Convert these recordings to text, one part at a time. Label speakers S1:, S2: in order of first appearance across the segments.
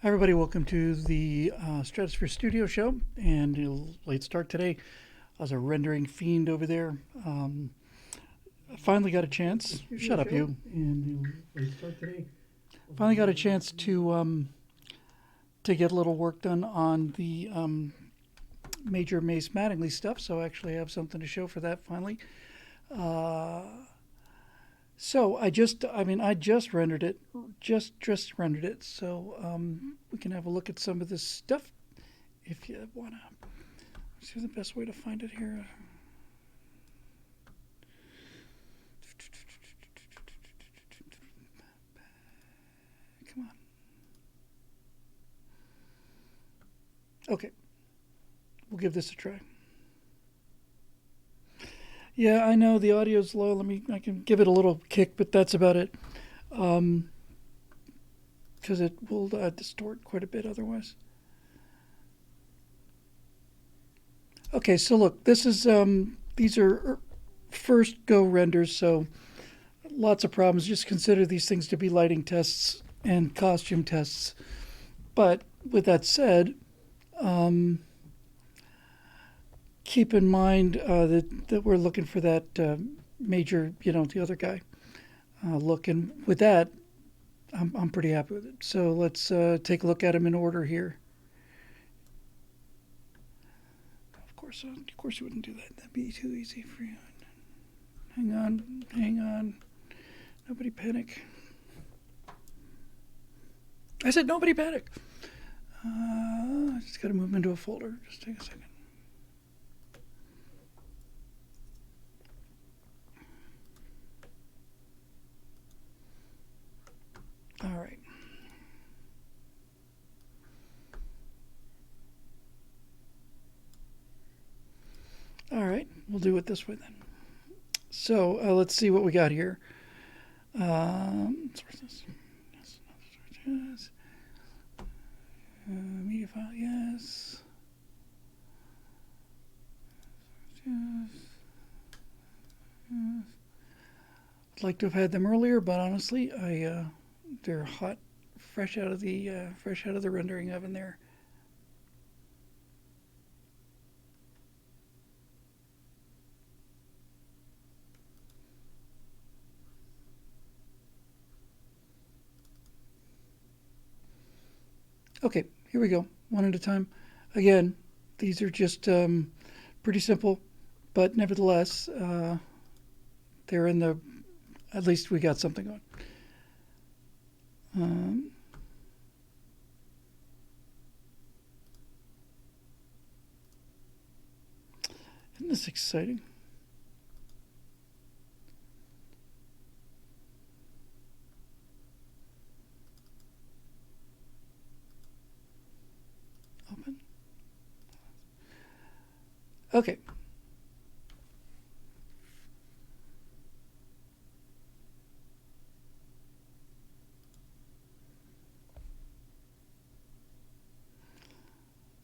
S1: Hi, everybody. Welcome to the Stratosphere Studio Show. And a late start today. I was a rendering fiend over there. I finally got a chance. Shut up, you. And late start today. Finally got a chance to get a little work done on the Major Mace Mattingly stuff. So I actually have something to show for that finally. So I just rendered it, just rendered it. So we can have a look at some of this stuff if you wanna. See the best way to find it here. Come on. Okay, we'll give this a try. Yeah, I know the audio's low. I can give it a little kick, but that's about it. Because it will distort quite a bit otherwise. Okay, so look, this is these are first go renders, so lots of problems. Just consider these things to be lighting tests and costume tests. But with that said, keep in mind that we're looking for that major, the other guy look. And with that, I'm pretty happy with it. So let's take a look at them in order here. Of course, you wouldn't do that. That'd be too easy for you. Hang on. Nobody panic. I said nobody panic. I just got to move them into a folder. Just take a second. All right. All right, we'll do it this way then. So let's see what we got here. Source this. Yes. Media file, yes. Yes. I'd like to have had them earlier, but honestly, they're hot, fresh out of the rendering oven there. Okay, here we go, one at a time. Again, these are just pretty simple, but nevertheless, they're in the, at least we got something on. Isn't this exciting? Open. Okay.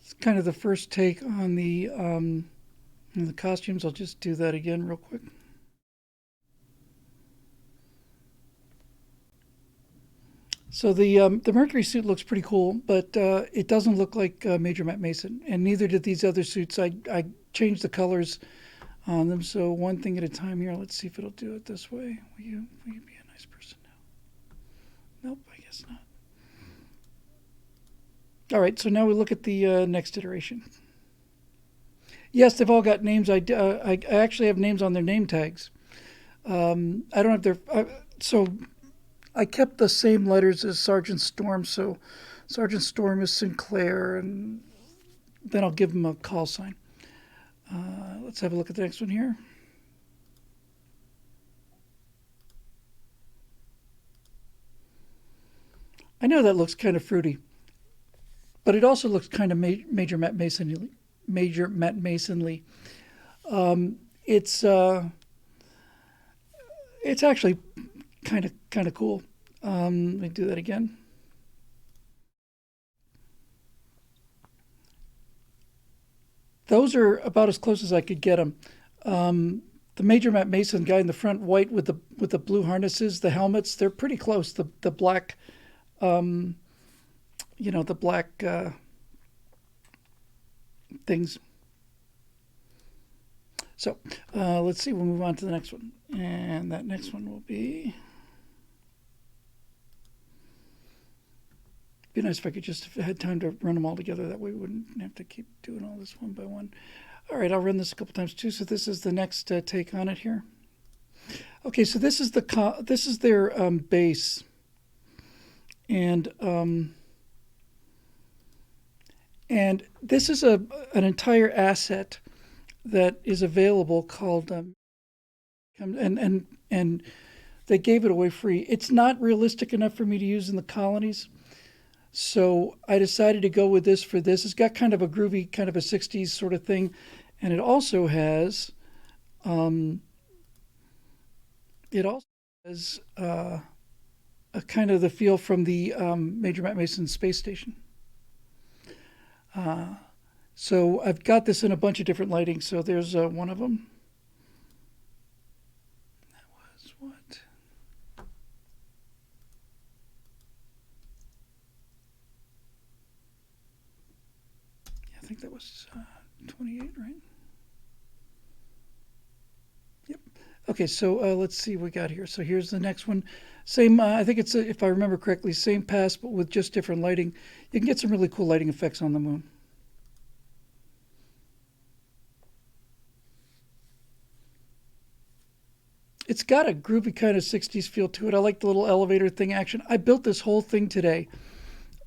S1: It's kind of the first take on the costumes. I'll just do that again real quick. So the Mercury suit looks pretty cool, but it doesn't look like Major Matt Mason, and neither did these other suits. I changed the colors on them, so one thing at a time here. Let's see if it'll do it this way. Will you be a nice person now? Nope, I guess not. All right, so now we look at the next iteration. Yes, they've all got names. I actually have names on their name tags. I don't have their so. I kept the same letters as Sergeant Storm, so Sergeant Storm is Sinclair, and then I'll give him a call sign. Let's have a look at the next one here. I know that looks kind of fruity, but it also looks kind of Major Matt Masonly. Major Matt Masonly. It's actually kind of cool. Let me do that again. Those are about as close as I could get them. The Major Matt Mason guy in the front, white with the blue harnesses, the helmets, they're pretty close. The black the black things. So let's see. We'll move on to the next one, and that next one will be nice if I could just have had time to run them all together. That way we wouldn't have to keep doing all this one by one. All right, I'll run this a couple times too. So this is the next take on it here. Okay, so this is their base, and this is an entire asset that is available called and they gave it away free. It's not realistic enough for me to use in the colonies, so I decided to go with this for this. It's got kind of a groovy, kind of a '60s sort of thing, and it also has a kind of the feel from the Major Matt Mason space station. So I've got this in a bunch of different lighting. So there's one of them. That was what? Yeah, I think that was 28, right? Yep. Okay, so let's see what we got here. So here's the next one. Same, I think it's, if I remember correctly, same pass, but with just different lighting. You can get some really cool lighting effects on the moon. It's got a groovy kind of '60s feel to it. I like the little elevator thing action. I built this whole thing today.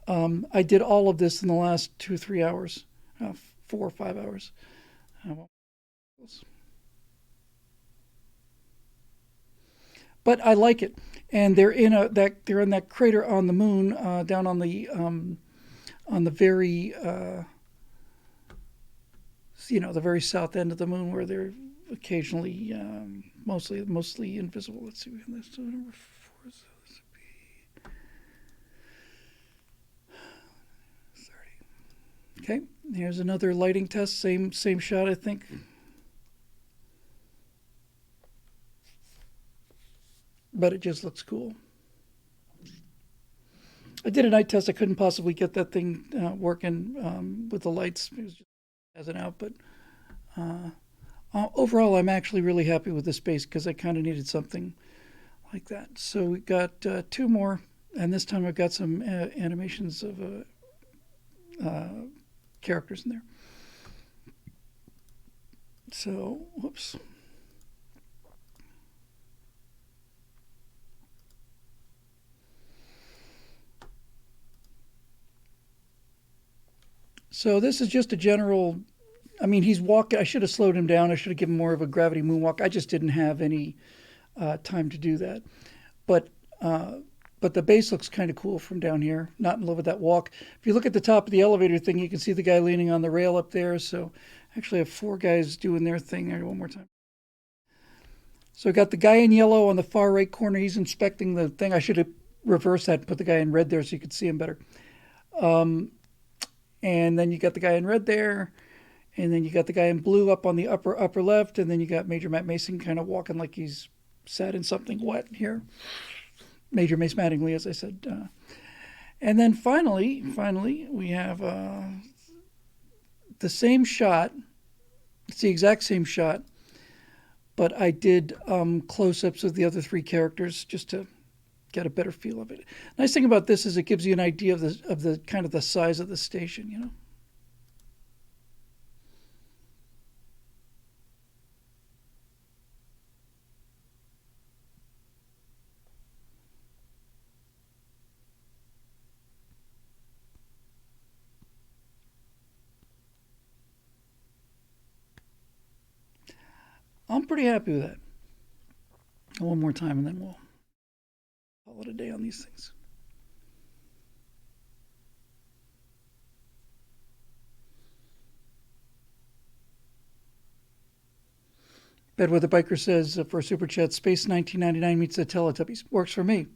S1: I did all of this in the last 2 or 3 hours, 4 or 5 hours. But I like it, and they're in that crater on the moon, down on the very the very south end of the moon where they're occasionally mostly invisible. Let's see, so number 4. So this would be 30. Okay, here's another lighting test. Same shot, I think. But it just looks cool. I did a night test. I couldn't possibly get that thing working with the lights. It was just as an out, but overall, I'm actually really happy with this space because I kind of needed something like that. So we got 2 more, and this time I've got some animations of characters in there. So, whoops. So this is just a general. I mean, he's walking. I should have slowed him down. I should have given more of a gravity moonwalk. I just didn't have any time to do that. But the base looks kind of cool from down here. Not in love with that walk. If you look at the top of the elevator thing, you can see the guy leaning on the rail up there. So actually, I have 4 guys doing their thing. There, one more time. So I got the guy in yellow on the far right corner. He's inspecting the thing. I should have reversed that and put the guy in red there so you could see him better. And then you got the guy in red there, and then you got the guy in blue up on the upper left, and then you got Major Matt Mason kind of walking like he's sat in something wet here. Major Mace Mattingly, as I said. And then finally, we have the same shot. It's the exact same shot, but I did close-ups of the other 3 characters just to get a better feel of it. Nice thing about this is it gives you an idea of the kind of the size of the station. I'm pretty happy with that. One more time, and then we'll call it a day on these things. Bedweather Biker says for Super Chat, Space 1999 meets the Teletubbies. Works for me.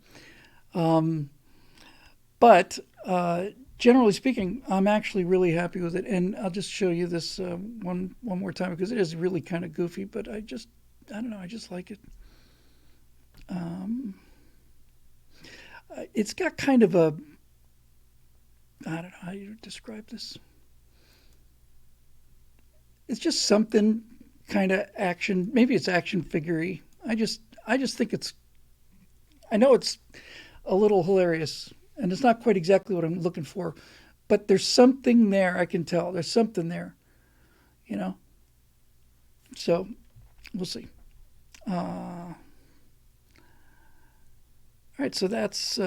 S1: But generally speaking, I'm actually really happy with it. And I'll just show you this one more time because it is really kind of goofy, but I don't know, I just like it. It's got kind of a, I don't know how you describe this. It's just something kind of action. Maybe it's action figure-y. I just think it's. I know it's a little hilarious, and it's not quite exactly what I'm looking for, but there's something there. I can tell there's something there, you know. So we'll see. All right, so that's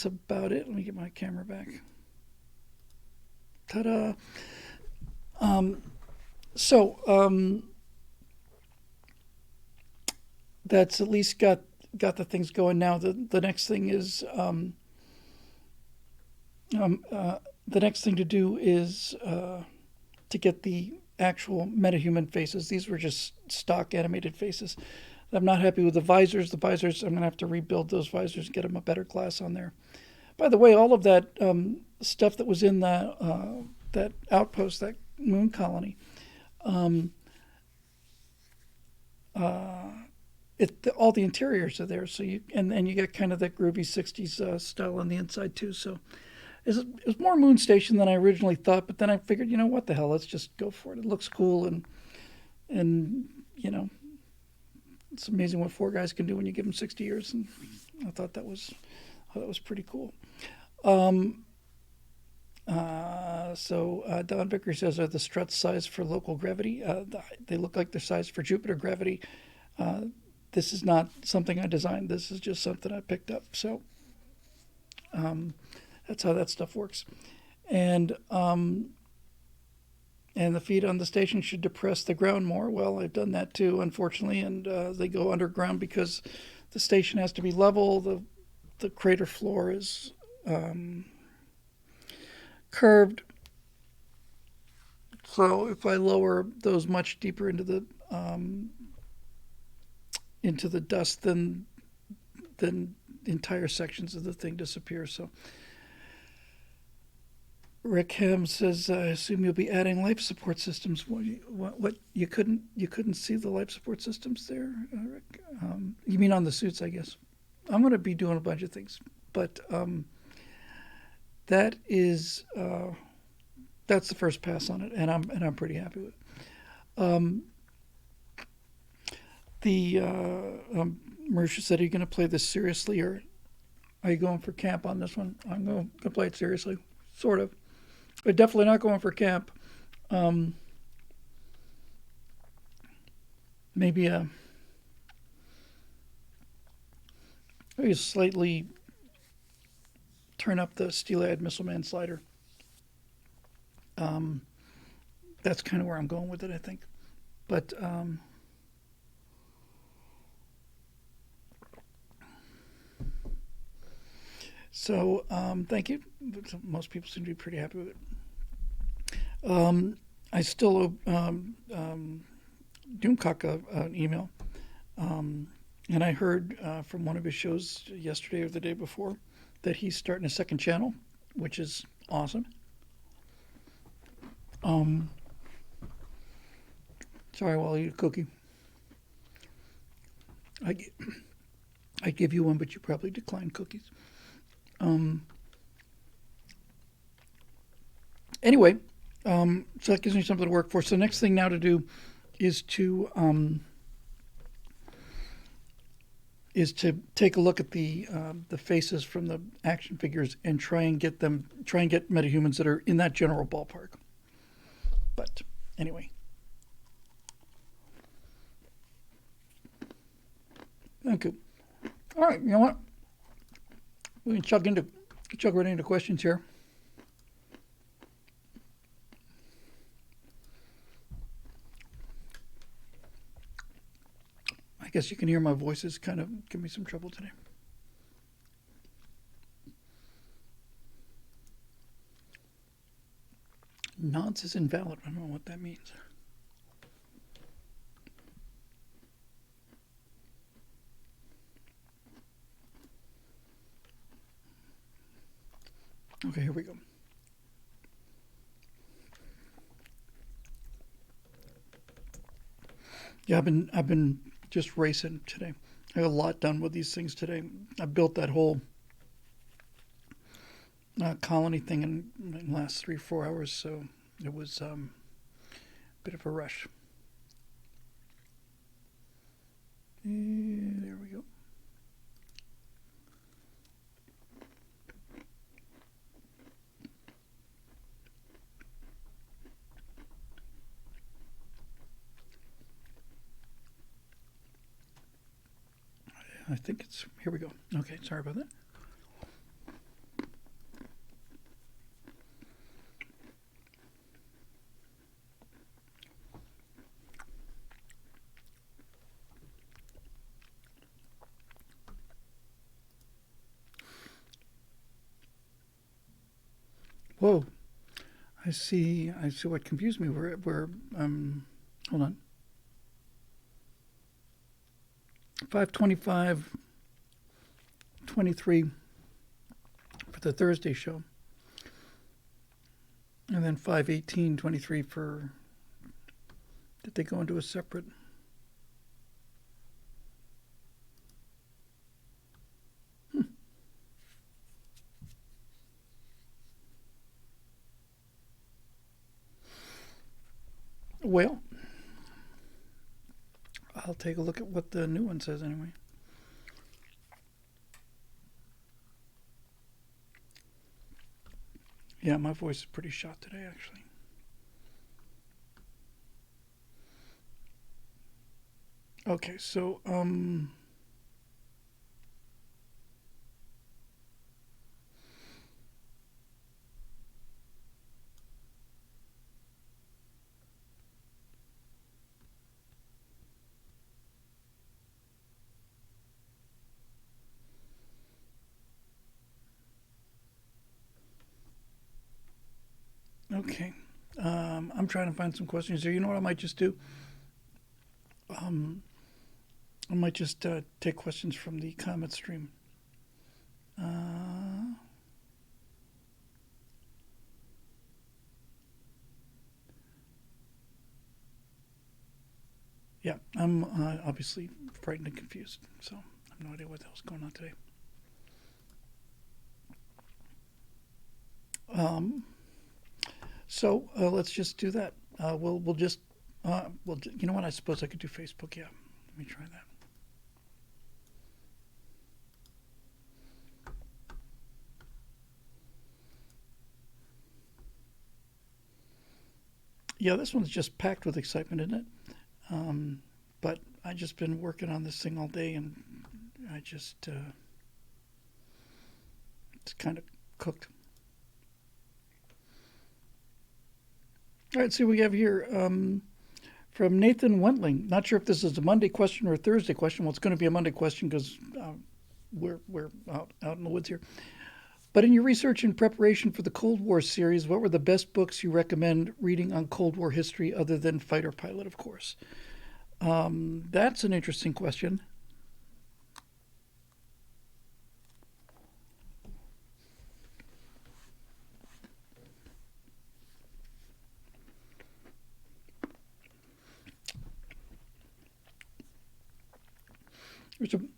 S1: about it. Let me get my camera back. Ta-da! Um, so that's at least got the things going now. The next thing is the next thing to do is to get the actual metahuman faces. These were just stock animated faces. I'm not happy with the visors. The visors, I'm going to have to rebuild those visors, get them a better glass on there. By the way, all of that stuff that was in that outpost, that moon colony, all the interiors are there. So and you get kind of that groovy '60s style on the inside too. So it was more moon station than I originally thought. But then I figured, what the hell? Let's just go for it. It looks cool, and it's amazing what four guys can do when you give them 60 years. And I thought that was pretty cool. So Don Vicker says, are the struts sized for local gravity? They look like they're sized for Jupiter gravity. This is not something I designed. This is just something I picked up. So that's how that stuff works. And the feet on the station should depress the ground more. Well, I've done that too, unfortunately, and they go underground because the station has to be level. The crater floor is curved. So if I lower those much deeper into the dust, then entire sections of the thing disappear. So Rick Ham says, I assume you'll be adding life support systems. What you couldn't see the life support systems there, Rick? You mean on the suits, I guess. I'm going to be doing a bunch of things, but that is that's the first pass on it, and I'm pretty happy with it. Marisha said, are you going to play this seriously, or are you going for camp on this one? I'm going to play it seriously, sort of. But definitely not going for camp. Maybe slightly turn up the steel-eyed missile man slider. That's kind of where I'm going with it, I think. But thank you. Most people seem to be pretty happy with it. I still owe Doomcock an email. And I heard from one of his shows yesterday or the day before that he's starting a second channel, which is awesome. Sorry, while I eat a cookie. I give you one, but you probably decline cookies. Anyway, so that gives me something to work for. So the next thing now to do is to take a look at the faces from the action figures and try and get metahumans that are in that general ballpark. But anyway. Thank you. All right, you know what? We can chug right into questions here. I guess you can hear my voice is kind of giving me some trouble today. Nonce is invalid. I don't know what that means. Okay, here we go. Yeah, I've been just racing today. I got a lot done with these things today. I built that whole colony thing in the last 3 or 4 hours, so it was a bit of a rush. There we go. I think it's, here we go. Okay, sorry about that. Whoa, I see. I see what confused me. Hold on. 5:25:23 for the Thursday show, and then 5:18:23 for. Did they go into a separate? Well, I'll take a look at what the new one says anyway. Yeah, my voice is pretty shot today, actually. Okay, so okay. I'm trying to find some questions here. You know what I might just do? I might just take questions from the comment stream. Yeah, I'm obviously frightened and confused, so I have no idea what the hell's going on today. So let's just do that. We'll just you know what? I suppose I could do Facebook. Yeah, let me try that. Yeah, this one's just packed with excitement, isn't it? But I just been working on this thing all day, and I just it's kind of cooked. All right, see what we have here from Nathan Wentling. Not sure if this is a Monday question or a Thursday question. Well, it's going to be a Monday question because we're out in the woods here. But in your research and preparation for the Cold War series, what were the best books you recommend reading on Cold War history other than Fighter Pilot, of course? That's an interesting question.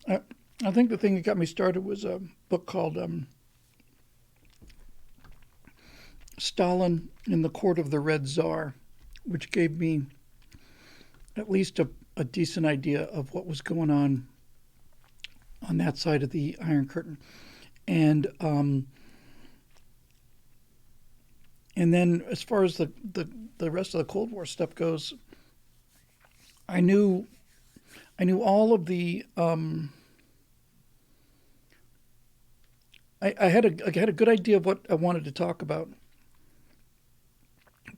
S1: I think the thing that got me started was a book called Stalin in the Court of the Red Tsar, which gave me at least a decent idea of what was going on that side of the Iron Curtain. And then as far as the rest of the Cold War stuff goes, I knew all of the I had a good idea of what I wanted to talk about,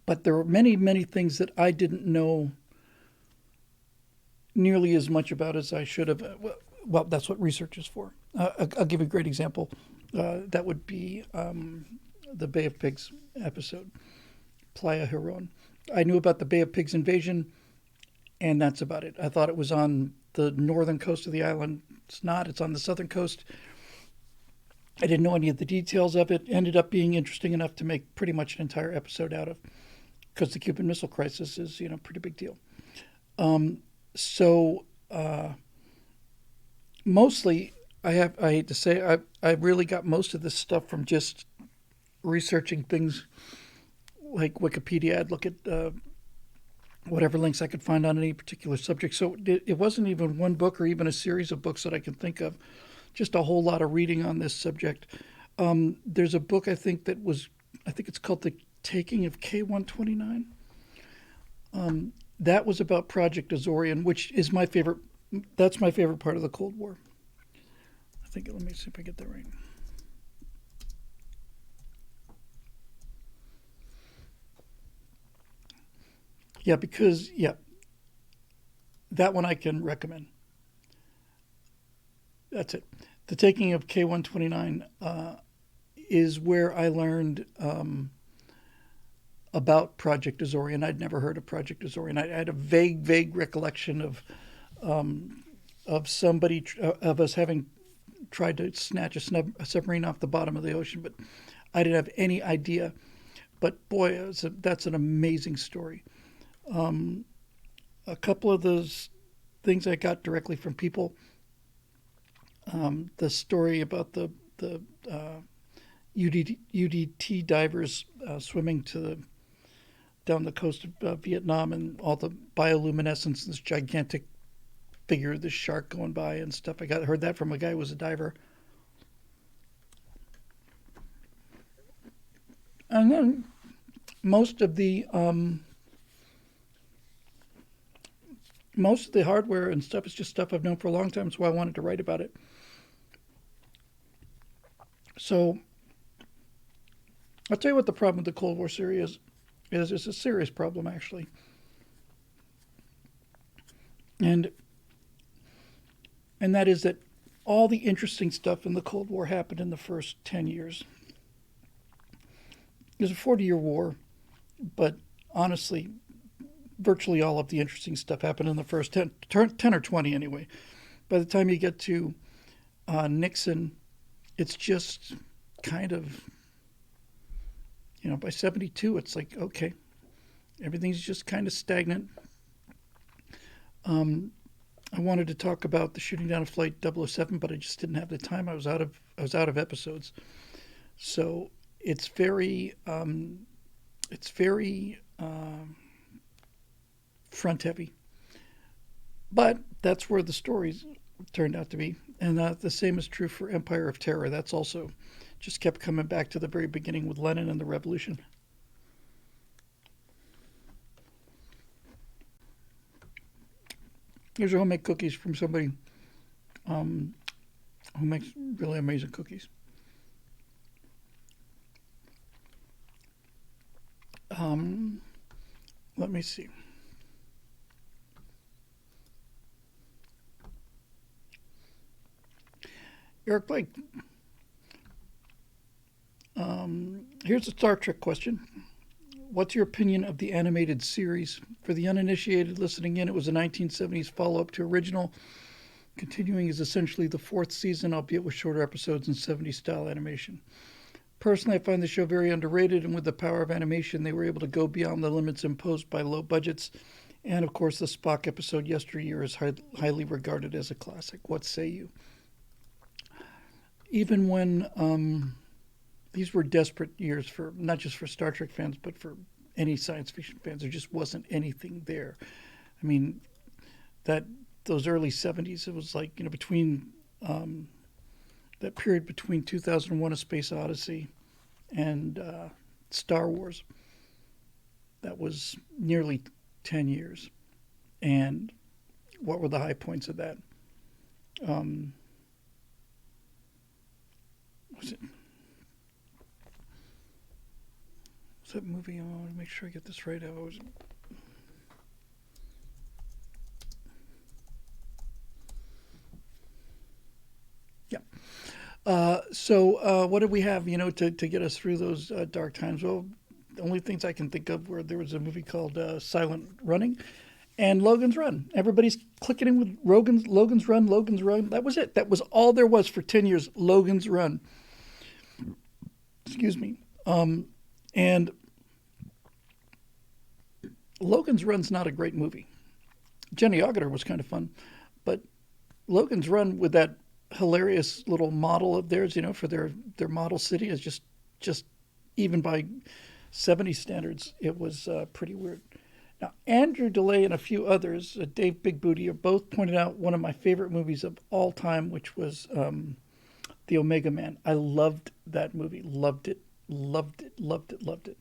S1: but there were many things that I didn't know nearly as much about as I should have. Well, that's what research is for. I'll give you a great example. That would be the Bay of Pigs episode, Playa Huron. I knew about the Bay of Pigs invasion, and that's about it. I thought it was on the northern coast of the island. It's not. It's on the southern coast. I didn't know any of the details of it. Ended up being interesting enough to make pretty much an entire episode out of, because the Cuban Missile Crisis is, a pretty big deal. So mostly, I hate to say, I really got most of this stuff from just researching things like Wikipedia. I'd look at whatever links I could find on any particular subject. So it wasn't even one book or even a series of books that I can think of. Just a whole lot of reading on this subject. There's a book I think it's called The Taking of K-129. That was about Project Azorian, which is my favorite. That's my favorite part of the Cold War. I think, let me see if I get that right. Yeah, because, yeah, that one I can recommend. That's it. The Taking of K-129 is where I learned about Project Azorian. I'd never heard of Project Azorian. I had a vague recollection of somebody of us having tried to snatch a submarine off the bottom of the ocean, but I didn't have any idea. But boy, that's an amazing story. A couple of those things I got directly from people. The story about the UDT divers swimming down the coast of Vietnam, and all the bioluminescence, this gigantic figure of the shark going by and stuff. I heard that from a guy who was a diver. And then most of the hardware and stuff is just stuff I've known for a long time. That's why I wanted to write about it. So I'll tell you what the problem with the Cold War series is. It's a serious problem, actually. And that is that all the interesting stuff in the Cold War happened in the first 10 years. It was a 40-year war, but honestly, virtually all of the interesting stuff happened in the first 10 or 20 anyway. By the time you get to Nixon, it's just kind of, by 72, it's like, okay, everything's just kind of stagnant. I wanted to talk about the shooting down of Flight 007, but I just didn't have the time. I was out of episodes, so it's very front heavy. But that's where the stories turned out to be, and the same is true for Empire of Terror. That's also just kept coming back to the very beginning with Lenin and the revolution. Here's a homemade cookies from somebody who makes really amazing cookies. Let me see. Eric Blake. Here's a Star Trek question. What's your opinion of the animated series? For the uninitiated listening in, it was a 1970s follow-up to original. Continuing is essentially the fourth season, albeit with shorter episodes and 70s-style animation. Personally, I find the show very underrated, and with the power of animation, they were able to go beyond the limits imposed by low budgets. And, of course, the Spock episode Yesteryear is highly regarded as a classic. What say you? Even when these were desperate years for not just for Star Trek fans, but for any science fiction fans, there just wasn't anything there. I mean, those early 70s, it was like, between that period between 2001: A Space Odyssey and Star Wars, that was nearly 10 years. And what were the high points of that? Was that movie? I want to make sure I get this right. Yeah. So what did we have, to get us through those dark times? Well, the only things I can think of were there was a movie called Silent Running and Logan's Run. Everybody's clicking in with Logan's Run, Logan's Run. That was it. That was all there was for 10 years, Logan's Run. Excuse me. And Logan's Run's not a great movie. Jenny Agutter was kind of fun, but Logan's Run with that hilarious little model of theirs, for their model city is just even by 70 standards, it was pretty weird. Now, Andrew DeLay and a few others, Dave Big Booty, have both pointed out one of my favorite movies of all time, which was The Omega Man. I loved that movie. Loved it. Loved it. Loved it. Loved it.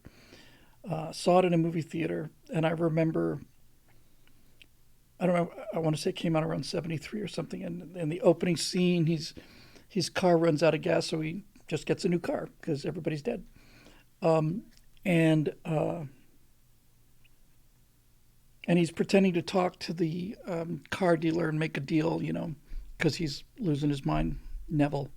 S1: Saw it in a movie theater, and I remember, I don't know, I want to say it came out around 73 or something, and in the opening scene, his car runs out of gas, so he just gets a new car because everybody's dead. And and he's pretending to talk to the car dealer and make a deal, because he's losing his mind, Neville.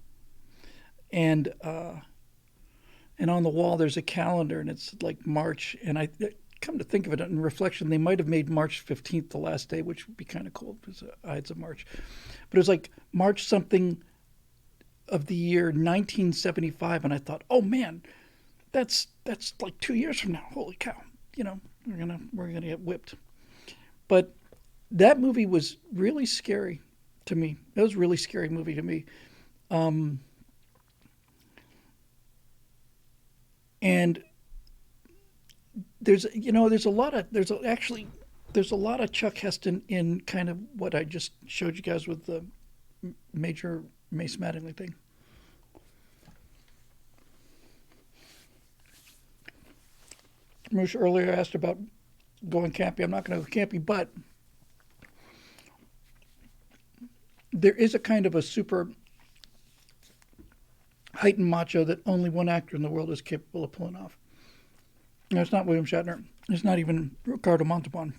S1: And on the wall there's a calendar, and it's like March. And I come to think of it, in reflection, they might have made March 15th the last day, which would be kind of cool because Ides of March. But it was like March something of the year 1975, and I thought, oh man, that's like 2 years from now. Holy cow! We're gonna get whipped. But that movie was really scary to me. It was a really scary movie to me. And there's a lot of Chuck Heston in kind of what I just showed you guys with the Major Mace Mattingly thing. Moosh earlier asked about going campy. I'm not going to go campy, but there is a kind of a super heightened macho that only one actor in the world is capable of pulling off. No, it's not William Shatner. It's not even Ricardo Montalban.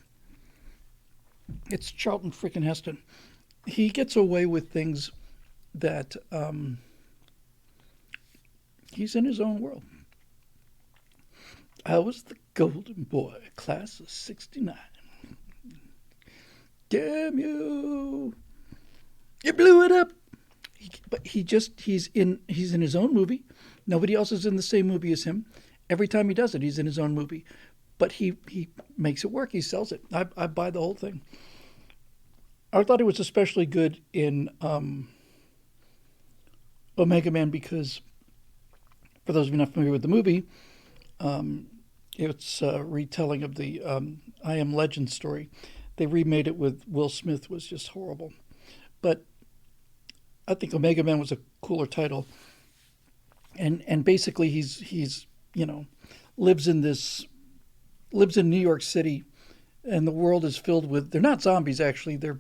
S1: It's Charlton freaking Heston. He gets away with things that he's in his own world. I was the golden boy, class of 69. Damn you. You blew it up. But he's in his own movie. Nobody else is in the same movie as him. Every time he does it, he's in his own movie. But he makes it work. He sells it. I buy the whole thing. I thought it was especially good in Omega Man because, for those of you not familiar with the movie, it's a retelling of the I Am Legend story. They remade it with Will Smith. Was just horrible. But I think Omega Man was a cooler title. And basically he's lives in New York City, and the world is filled with, they're not zombies actually, they're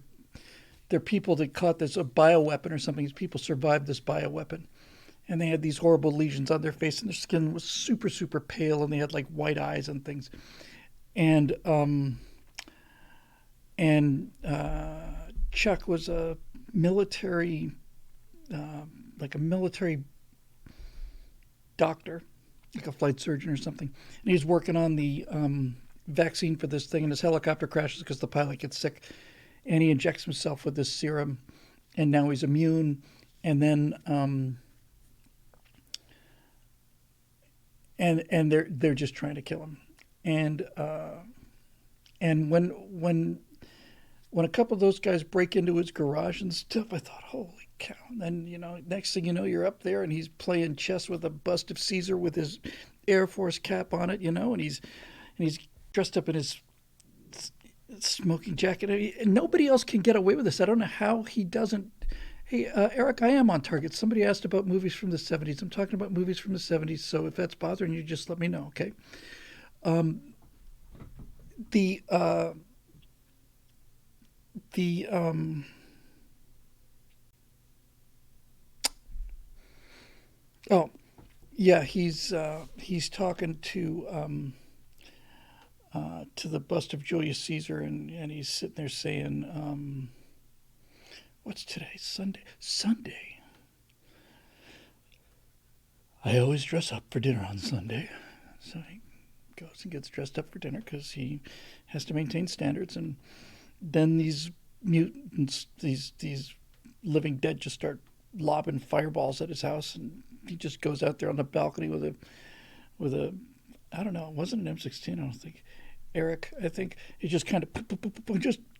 S1: people that caught this a bioweapon or something. These people survived this bioweapon, and they had these horrible lesions on their face, and their skin was super, super pale, and they had like white eyes and things. And Chuck was a military doctor, like a flight surgeon or something. And he's working on the vaccine for this thing, and his helicopter crashes because the pilot gets sick, and he injects himself with this serum, and now he's immune. And then and they're just trying to kill him. And when a couple of those guys break into his garage and stuff, I thought, holy cow. And then, next thing you know, you're up there and he's playing chess with a bust of Caesar with his Air Force cap on it, and he's dressed up in his smoking jacket. And nobody else can get away with this. I don't know how he doesn't. Hey, Eric, I am on target. Somebody asked about movies from the 70s. I'm talking about movies from the 70s, so if that's bothering you, just let me know, okay? Oh, yeah, he's talking to the bust of Julius Caesar, and he's sitting there saying, what's today? Sunday. I always dress up for dinner on Sunday. So he goes and gets dressed up for dinner because he has to maintain standards. And then these mutants, these living dead, just start lobbing fireballs at his house, and he just goes out there on the balcony with a I don't know, it wasn't an M16, I don't think. Eric, I think. He just kind of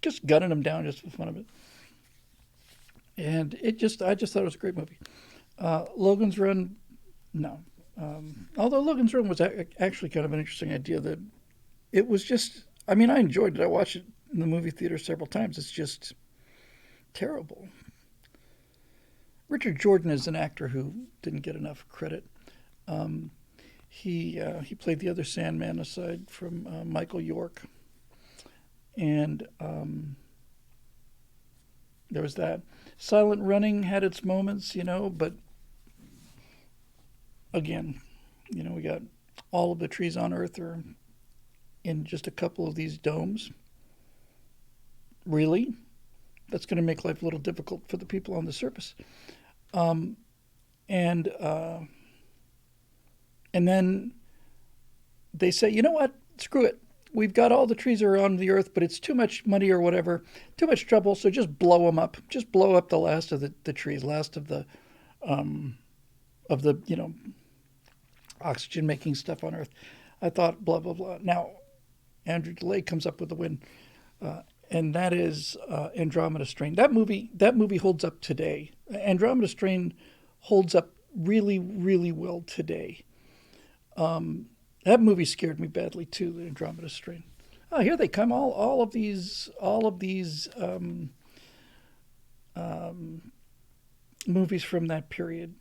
S1: just gunning him down just for fun of it. And I just thought it was a great movie. Logan's Run, no. Although Logan's Run was actually kind of an interesting idea. That it was just. I mean, I enjoyed it. I watched it in the movie theater several times. It's just terrible. Richard Jordan is an actor who didn't get enough credit. Um, he played the other Sandman aside from Michael York, and there was that. Silent Running had its moments, but again, we got all of the trees on Earth are in just a couple of these domes. Really? That's going to make life a little difficult for the people on the surface. Um, and and then they say, you know what? Screw it. We've got all the trees around the Earth, but it's too much money or whatever, too much trouble. So just blow them up. Just blow up the last of the trees, last um, of the oxygen making stuff on Earth. I thought blah blah blah. Now Andrew DeLay comes up with the win, and that is Andromeda Strain. That movie holds up today. Andromeda Strain holds up really really well today. That movie scared me badly too. The Andromeda Strain. Oh, here they come! All of these movies from that period.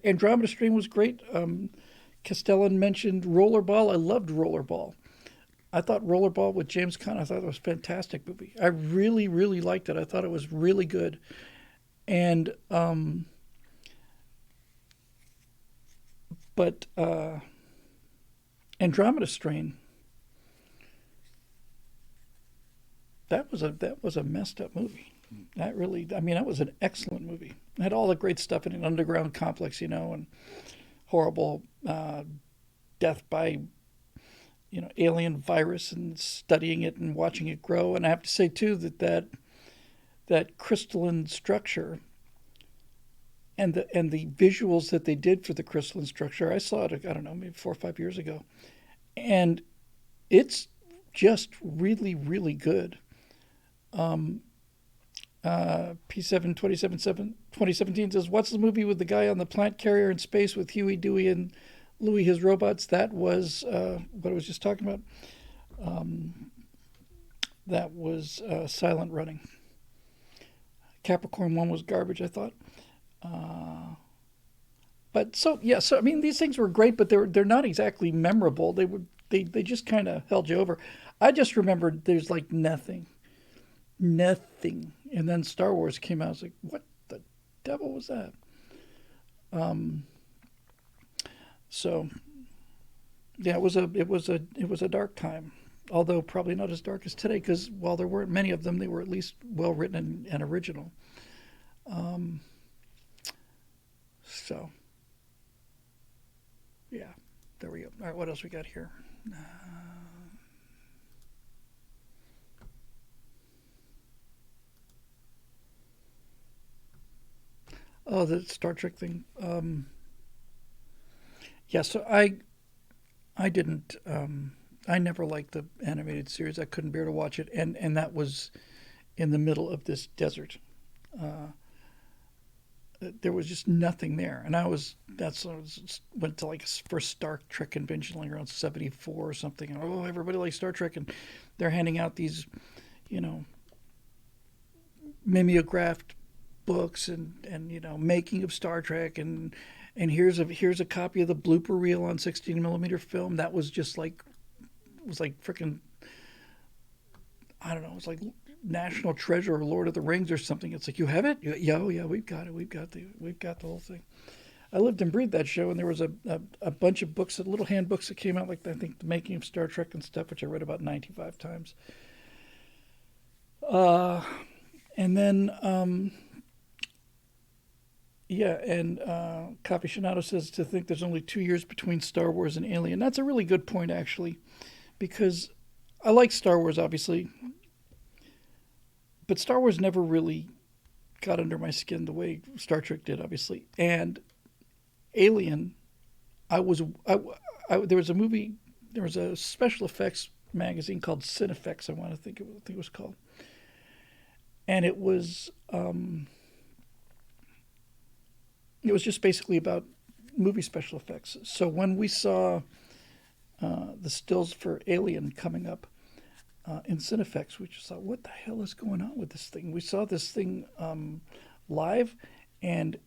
S1: Andromeda Strain was great. Castellan mentioned Rollerball. I loved Rollerball. I thought Rollerball with James Caan, I thought it was a fantastic movie. I really, really liked it. I thought it was really good. And but Andromeda Strain, that was a messed up movie. That was an excellent movie. It had all the great stuff in an underground complex, and horrible death by alien virus and studying it and watching it grow. And I have to say too that crystalline structure and the visuals that they did for the crystalline structure, I saw it, I don't know, maybe 4 or 5 years ago, and it's just really really good. Um, P7 2017 says, "What's the movie with the guy on the plant carrier in space with Huey, Dewey, and Louie, his robots?" That was what I was just talking about. Um, that was Silent Running. Capricorn 1 was garbage, I thought. Uh, but so yeah, so I mean these things were great, but they're not exactly memorable. They just kind of held you over. I just remembered there's like nothing, and then Star Wars came out. I was like, what the devil was that? Um, so yeah, it was a dark time, although probably not as dark as today because while there weren't many of them, they were at least well written and original. Um, so yeah, there we go. All right, what else we got here? Uh, oh, the Star Trek thing. Yeah, so I didn't. I never liked the animated series. I couldn't bear to watch it, and that was in the middle of this desert. Uh, there was just nothing there, and I went to like a first Star Trek convention like around '74 or something. And oh, everybody likes Star Trek, and they're handing out these, you know, mimeographed books and making of Star Trek and here's a copy of the blooper reel on 16 millimeter film. That was just like it was like freaking, I don't know, it was like National Treasure or Lord of the Rings or something. It's like, you have it? Yeah, oh yeah, we've got it. We've got the whole thing. I lived and breathed that show, and there was a bunch of books, little handbooks that came out, like I think the making of Star Trek and stuff, which I read about 95 times. Uh, and then yeah, and Copy Shinato says to think there's only 2 years between Star Wars and Alien. That's a really good point, actually, because I like Star Wars, obviously, but Star Wars never really got under my skin the way Star Trek did, obviously. And Alien, I was, there was a movie, there was a special effects magazine called Cinefex, I think it was called, and it was just basically about movie special effects. So when we saw the stills for Alien coming up in Cinefex, we just thought, what the hell is going on with this thing? We saw this thing live, and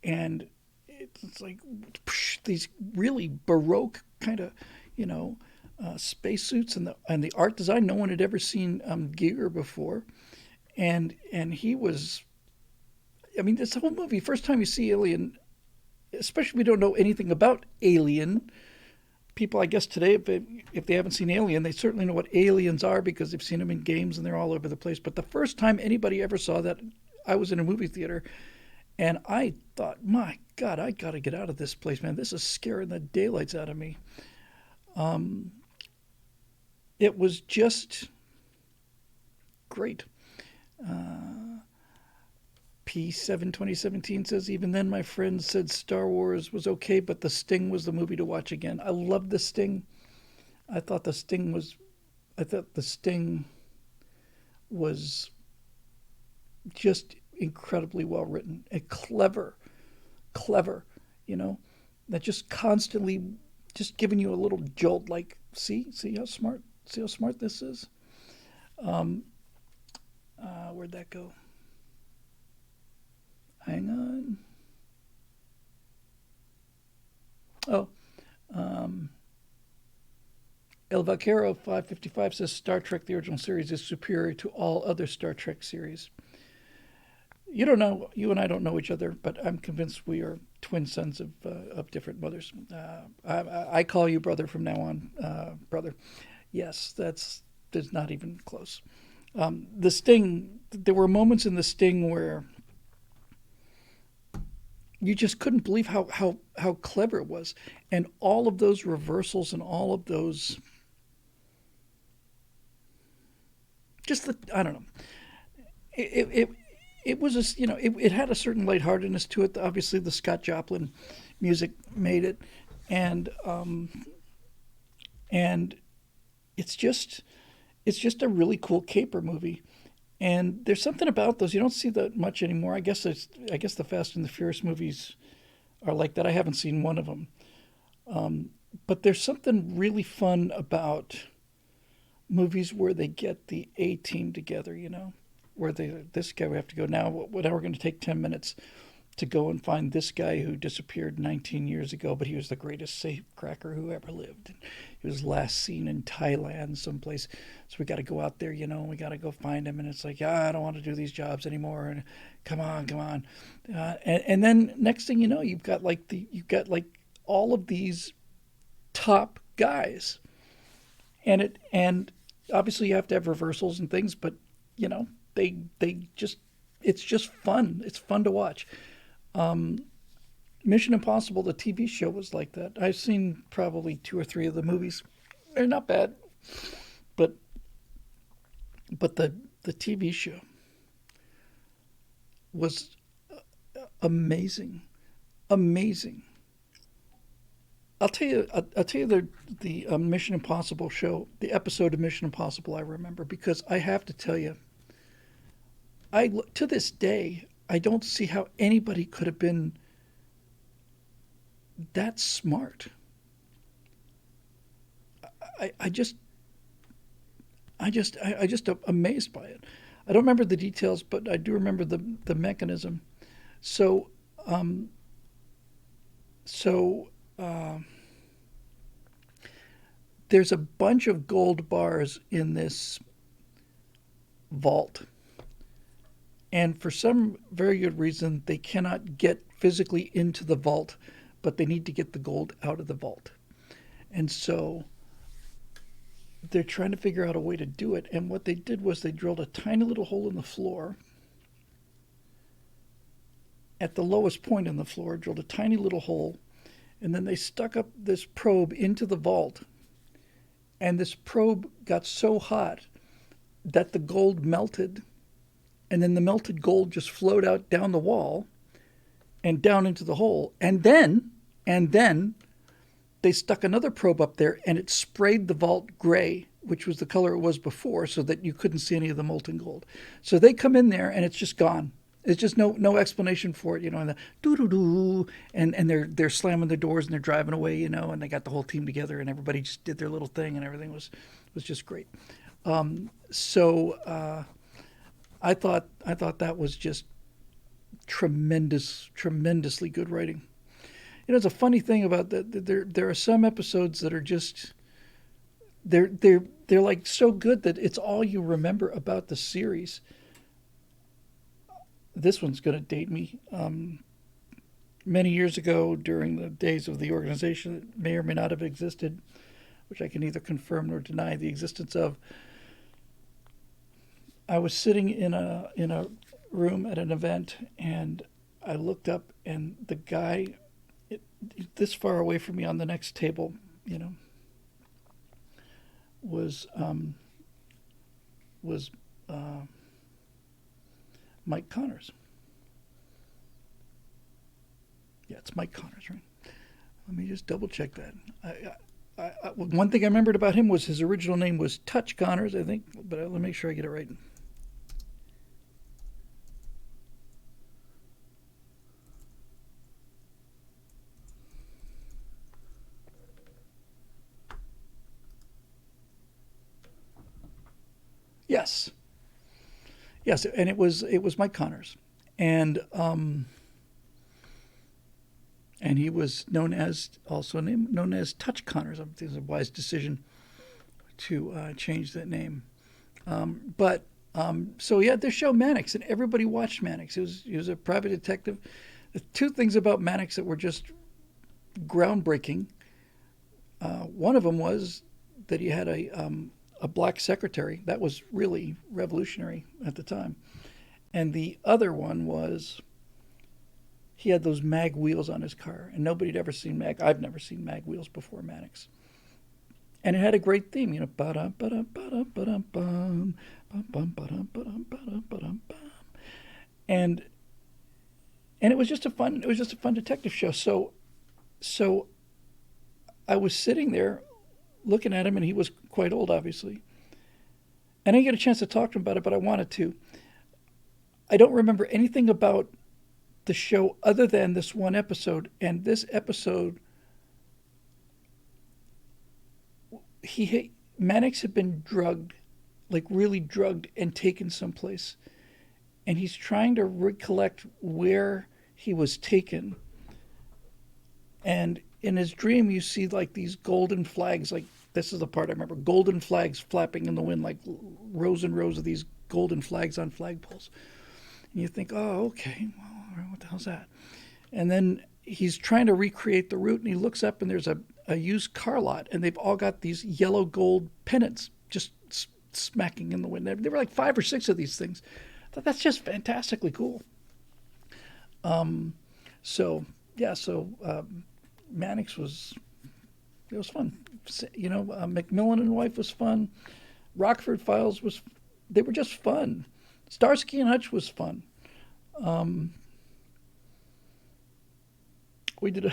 S1: and it's like these really baroque kind of, you know, spacesuits, and the art design. No one had ever seen Giger before, and he was. I mean, this whole movie. First time you see Alien, especially if we don't know anything about Alien. People, I guess today, if they haven't seen Alien, they certainly know what aliens are because they've seen them in games and they're all over the place. But the first time anybody ever saw that, I was in a movie theater, and I thought, my God, I got to get out of this place, man. This is scaring the daylights out of me. It was just great. P7 2017 says, even then my friends said Star Wars was okay, but The Sting was the movie to watch again. I loved The Sting. I thought The Sting was just incredibly well written and clever, you know, that just constantly just giving you a little jolt, like, see how smart this is. Where'd that go? Hang on. Oh, El Vaquero 555 says Star Trek, the original series, is superior to all other Star Trek series. You don't know, you and I don't know each other, but I'm convinced we are twin sons of different mothers. I call you brother from now on, brother. Yes, that's not even close. The Sting, there were moments in The Sting where you just couldn't believe how clever it was, and all of those reversals and all of those, just the, I don't know, it was a, you know, it had a certain lightheartedness to it. Obviously, the Scott Joplin music made it, and it's just a really cool caper movie. And there's something about those you don't see that much anymore. I guess the Fast and the Furious movies are like that. I haven't seen one of them, but there's something really fun about movies where they get the A team together. You know, where this guy, we have to go now. We're going to take 10 minutes to go and find this guy who disappeared 19 years ago, but he was the greatest safecracker who ever lived. He was last seen in Thailand someplace. So we got to go out there, you know, we got to go find him. And it's like, I don't want to do these jobs anymore. And come on. And then next thing you know, you've got like all of these top guys. And obviously you have to have reversals and things, but you know, it's just fun. It's fun to watch. Mission Impossible, the TV show, was like that. I've seen probably 2 or 3 of the movies. They're not bad, but the TV show was amazing. I'll tell you the Mission Impossible show, the episode of Mission Impossible I remember, because I have to tell you, to this day, I don't see how anybody could have been that smart. I just amazed by it. I don't remember the details, but I do remember the mechanism. So there's a bunch of gold bars in this vault. And for some very good reason, they cannot get physically into the vault, but they need to get the gold out of the vault. And so they're trying to figure out a way to do it. And what they did was they drilled a tiny little hole in the floor. At the lowest point in the floor, drilled a tiny little hole. And then they stuck up this probe into the vault. And this probe got so hot that the gold melted. And then the melted gold just flowed out down the wall and down into the hole. And then they stuck another probe up there and it sprayed the vault gray, which was the color it was before, so that you couldn't see any of the molten gold. So they come in there and it's just gone. It's just no explanation for it, and the doo doo doo, and they're slamming the doors and they're driving away, and they got the whole team together and everybody just did their little thing and everything was just great. So I thought that was just tremendously good writing. It's a funny thing about that. There are some episodes that are just they're like so good that it's all you remember about the series. This one's going to date me. Many years ago, during the days of the organization that may or may not have existed, which I can neither confirm nor deny the existence of, I was sitting in a room at an event, and I looked up, and the guy, this far away from me on the next table, was Mike Connors. Yeah, it's Mike Connors, right? Let me just double check that. One thing I remembered about him was his original name was Touch Connors, I think, but let me make sure I get it right. Yes, yes, and it was Mike Connors, and and he was known as Touch Connors. I think it was a wise decision to change that name. But so yeah, this show Mannix, and everybody watched Mannix. He was a private detective. The two things about Mannix that were just groundbreaking. One of them was that he had a black secretary. That was really revolutionary at the time. And the other one was he had those mag wheels on his car, and nobody had ever seen mag. I've never seen mag wheels before Mannix. And it had a great theme, ba-dum, ba-dum, ba-dum, ba-dum, bum, bum, ba-dum, ba-dum, ba-dum, ba-dum, bum. And it was just a fun detective show. So I was sitting there looking at him, and he was quite old, obviously. And I didn't get a chance to talk to him about it, but I wanted to. I don't remember anything about the show other than this one episode. And this episode, Mannix had been drugged, like really drugged, and taken someplace. And he's trying to recollect where he was taken. And in his dream, you see like these golden flags. Like, this is the part I remember: golden flags flapping in the wind, like rows and rows of these golden flags on flagpoles. And you think, oh, okay, well, what the hell's that? And then he's trying to recreate the route, and he looks up, and there's a used car lot, and they've all got these yellow gold pennants just smacking in the wind. There were like 5 or 6 of these things. I thought that's just fantastically cool. So yeah, Mannix was fun. Macmillan and Wife was fun. Rockford Files they were just fun. Starsky and Hutch was fun. We did a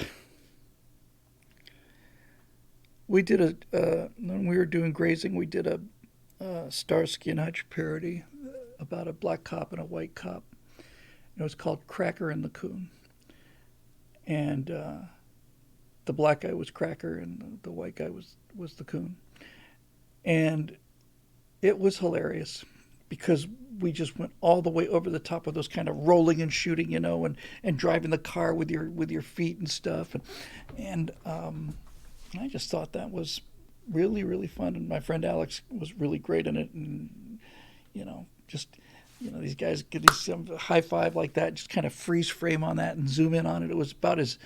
S1: when we were doing Grazing, we did a Starsky and Hutch parody about a black cop and a white cop. It was called Cracker and the Coon. And the black guy was Cracker, and the white guy was the Coon. And it was hilarious because we just went all the way over the top of those kind of rolling and shooting, and driving the car with your feet and stuff. And I just thought that was really, really fun. And my friend Alex was really great in it. And, these guys give these some high five like that, just kind of freeze frame on that and zoom in on it. It was about as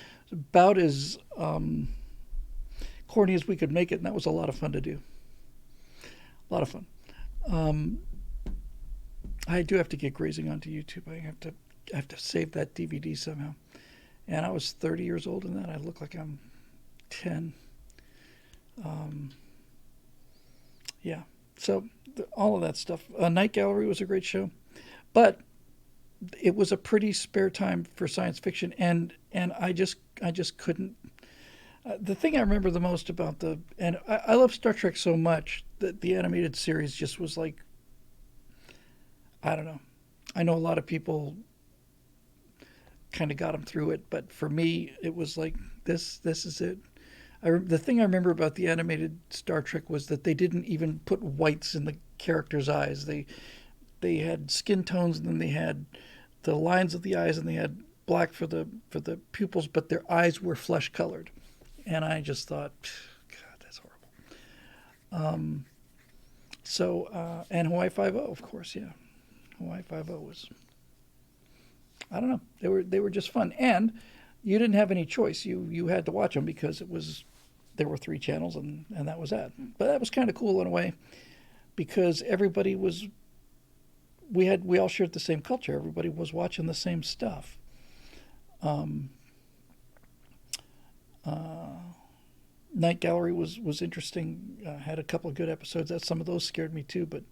S1: corny as we could make it, and that was a lot of fun to do. A lot of fun. I do have to get Grazing onto YouTube. I have to save that DVD somehow. And I was 30 years old in that. I look like I'm 10. Yeah. So all of that stuff. Night Gallery was a great show, but it was a pretty spare time for science fiction, and I just couldn't. The thing I remember the most about I love Star Trek so much that the animated series just was like, I don't know. I know a lot of people kind of got him through it. But for me, it was like this is it. The thing I remember about the animated Star Trek was that they didn't even put whites in the characters' eyes. They had skin tones, and then they had the lines of the eyes, and they had black for the pupils, but their eyes were flesh colored. And I just thought, God, that's horrible. And Hawaii Five-O, of course, yeah. Hawaii Five-O was, I don't know, they were just fun, and you didn't have any choice. You had to watch them because there were 3 channels, and that was that. But that was kind of cool in a way, because everybody was, we all shared the same culture. Everybody was watching the same stuff. Night Gallery was interesting. Had a couple of good episodes. Some of those scared me too, but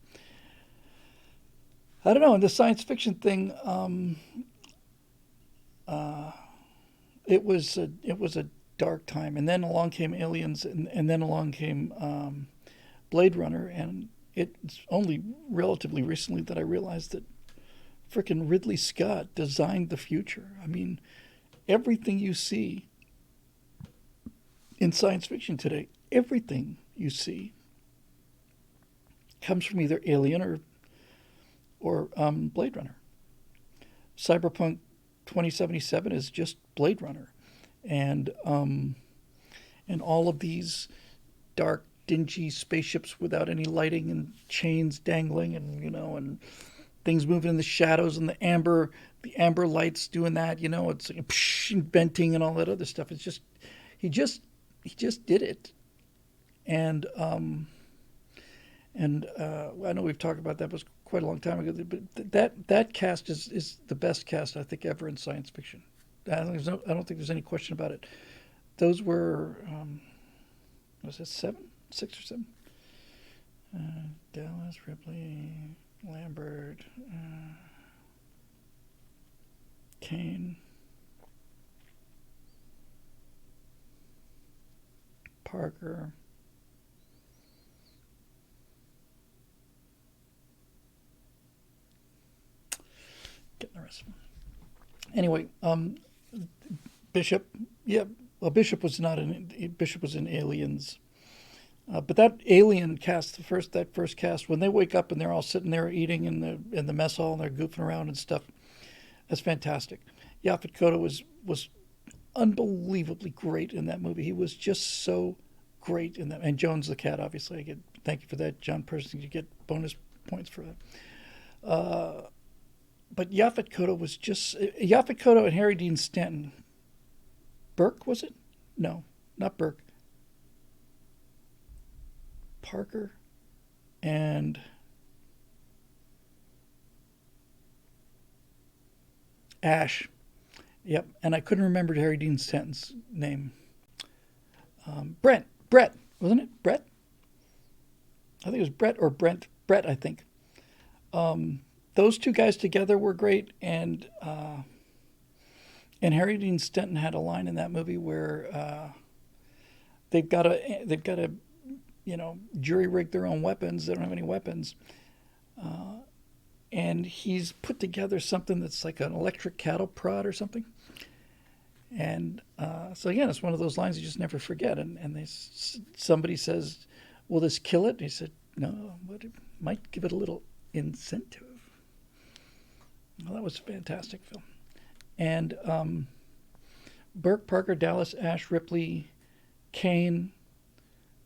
S1: I don't know. In the science fiction thing, it was a dark time, and then along came Aliens, and then along came Blade Runner, and it's only relatively recently that I realized that frickin' Ridley Scott designed the future. I mean, everything you see in science fiction today, everything you see comes from either Alien or Blade Runner. Cyberpunk 2077 is just Blade Runner, and all of these dark, dingy spaceships without any lighting and chains dangling, and and things moving in the shadows, and the amber lights doing that. It's like venting and all that other stuff. It's just he just did it, and I know we've talked about that, but it was quite a long time ago. But that cast is the best cast I think ever in science fiction. I don't think there's any question about it. Those were was it 6 or 7? Dallas, Ripley, Lambert, Kane, Parker, getting the rest of them. Anyway, Bishop, yeah, well, Bishop was in Aliens, but that Alien cast, that first cast, when they wake up and they're all sitting there eating in the mess hall and they're goofing around and stuff, that's fantastic. Yaphet Kotto was unbelievably great in that movie. He was just so great in that. And Jones the cat, obviously. Thank you for that, John Persing. You get bonus points for that. But Yaphet Kotto was just Yaphet Kotto and Harry Dean Stanton. Burke, was it? No, not Burke. Parker and Ash. Yep, and I couldn't remember Harry Dean Stanton's name. Brett, wasn't it? Brett? I think it was Brett or Brent. Brett, I think. Those 2 guys together were great, and Harry Dean Stanton had a line in that movie where they've got to jury rig their own weapons. They don't have any weapons, and he's put together something that's like an electric cattle prod or something. And so again, it's one of those lines you just never forget. And somebody says, "Will this kill it?" And he said, "No, but it might give it a little incentive." Well, that was a fantastic film. And Burke, Parker, Dallas, Ash, Ripley, Kane,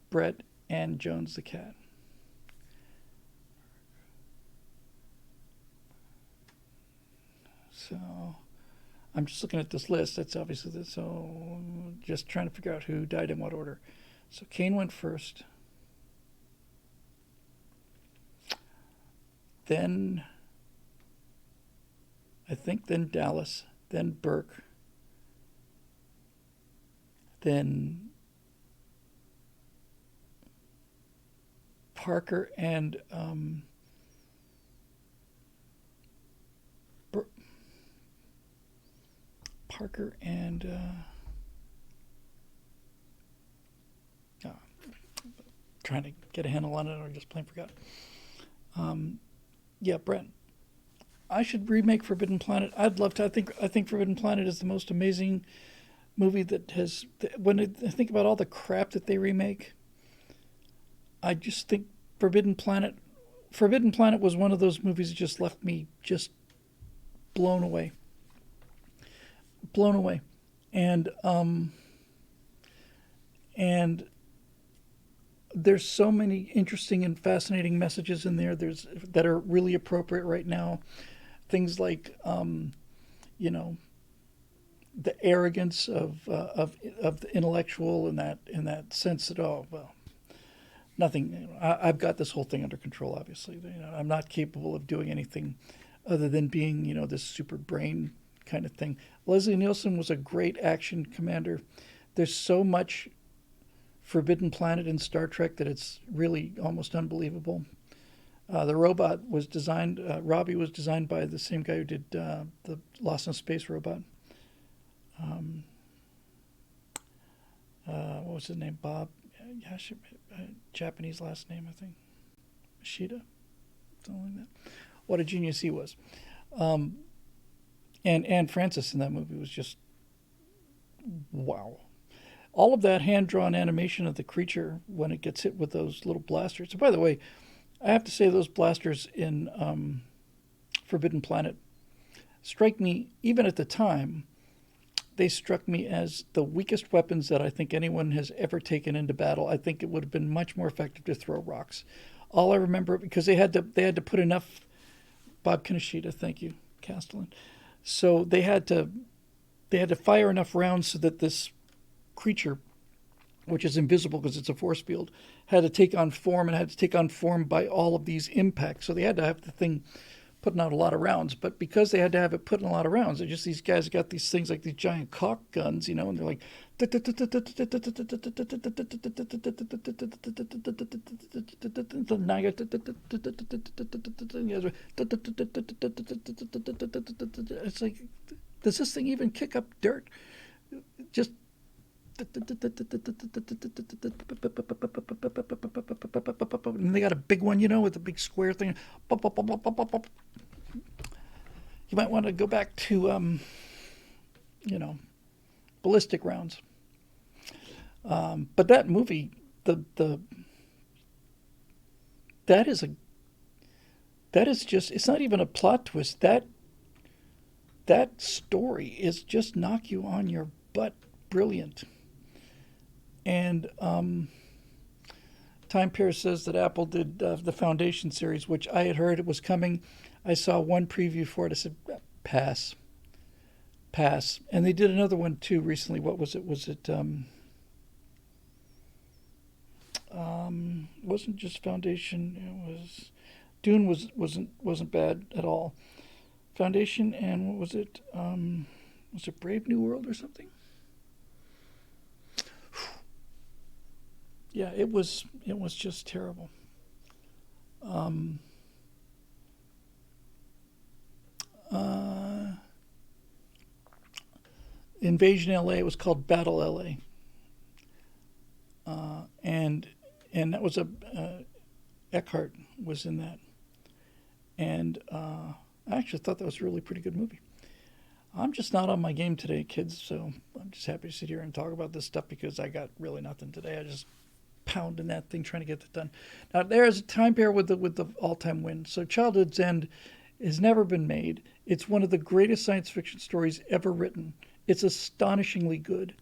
S1: Brett, and Jones the cat. So I'm just looking at this list. That's obviously this. So just trying to figure out who died in what order. So Kane went first. Then Dallas, then Burke, then Parker and trying to get a handle on it, or just plain forgot. Yeah, Brent. I should remake Forbidden Planet. I'd love to. I think Forbidden Planet is the most amazing movie that has. When I think about all the crap that they remake, I just think Forbidden Planet. Forbidden Planet was one of those movies that just left me just blown away, blown away, and and there's so many interesting and fascinating messages in there. There's that are really appropriate right now. Things like you know the arrogance of the intellectual in that sense that, oh well, nothing, I've got this whole thing under control. Obviously, I'm not capable of doing anything other than being this super brain kind of thing. Leslie Nielsen was a great action commander. There's so much Forbidden Planet in Star Trek that it's really almost unbelievable. The robot was designed. Robbie was designed by the same guy who did the Lost in Space robot. Um, what was his name? Bob. Yash, Japanese last name, I think. Ishida, something like that. What a genius he was. Um, and Anne Francis in that movie was just wow. All of that hand drawn animation of the creature when it gets hit with those little blasters. So, by the way, I have to say those blasters in Forbidden Planet strike me, even at the time, they struck me as the weakest weapons that I think anyone has ever taken into battle. I think it would have been much more effective to throw rocks. All I remember, because they had to put enough. Bob Kaneshita, thank you, Castellan. So they had to fire enough rounds so that this creature, which is invisible because it's a force field, had to take on form, and had to take on form by all of these impacts. So they had to have the thing putting out a lot of rounds. But because they had to have it putting a lot of rounds, they're just these guys got these things like these giant caulk guns, and they're like. It's like, does this thing even kick up dirt? Just and they got a big one, with a big square thing. You might want to go back to, you know, ballistic rounds. But that movie, the that is a that is just, it's not even a plot twist. That story is just knock you on your butt, brilliant. And Time Pierce says that Apple did the Foundation series, which I had heard it was coming. I saw one preview for it. I said, pass, pass. And they did another one too recently. What was it? Was it? Wasn't just Foundation. It was Dune. Wasn't bad at all. Foundation, and what was it? Was it Brave New World or something? Yeah, it was just terrible. Um, uh, Invasion LA. It was called Battle LA, and that was a Eckhart was in that, and I actually thought that was a really pretty good movie. I'm just not on my game today, kids. So I'm just happy to sit here and talk about this stuff because I got really nothing today. I just pounding that thing trying to get that done. Now there's a time pair with the all-time win. So Childhood's End has never been made. It's one of the greatest science fiction stories ever written. It's astonishingly good,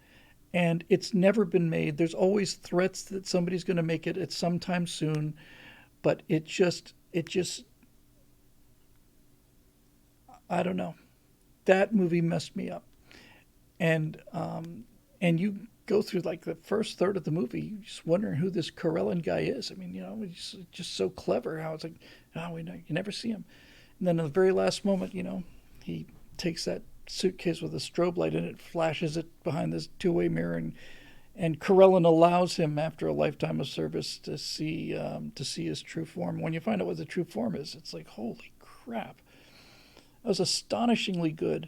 S1: and it's never been made. There's always threats that somebody's going to make it at some time soon, but it just I don't know. That movie messed me up, and you go through like the first third of the movie, just wondering who this Corellan guy is. I mean, he's just so clever. How it's like, oh, you never see him, and then at the very last moment, he takes that suitcase with a strobe light in it, flashes it behind this two-way mirror, and Corellan allows him, after a lifetime of service, to see his true form. When you find out what the true form is, it's like, holy crap! That was astonishingly good.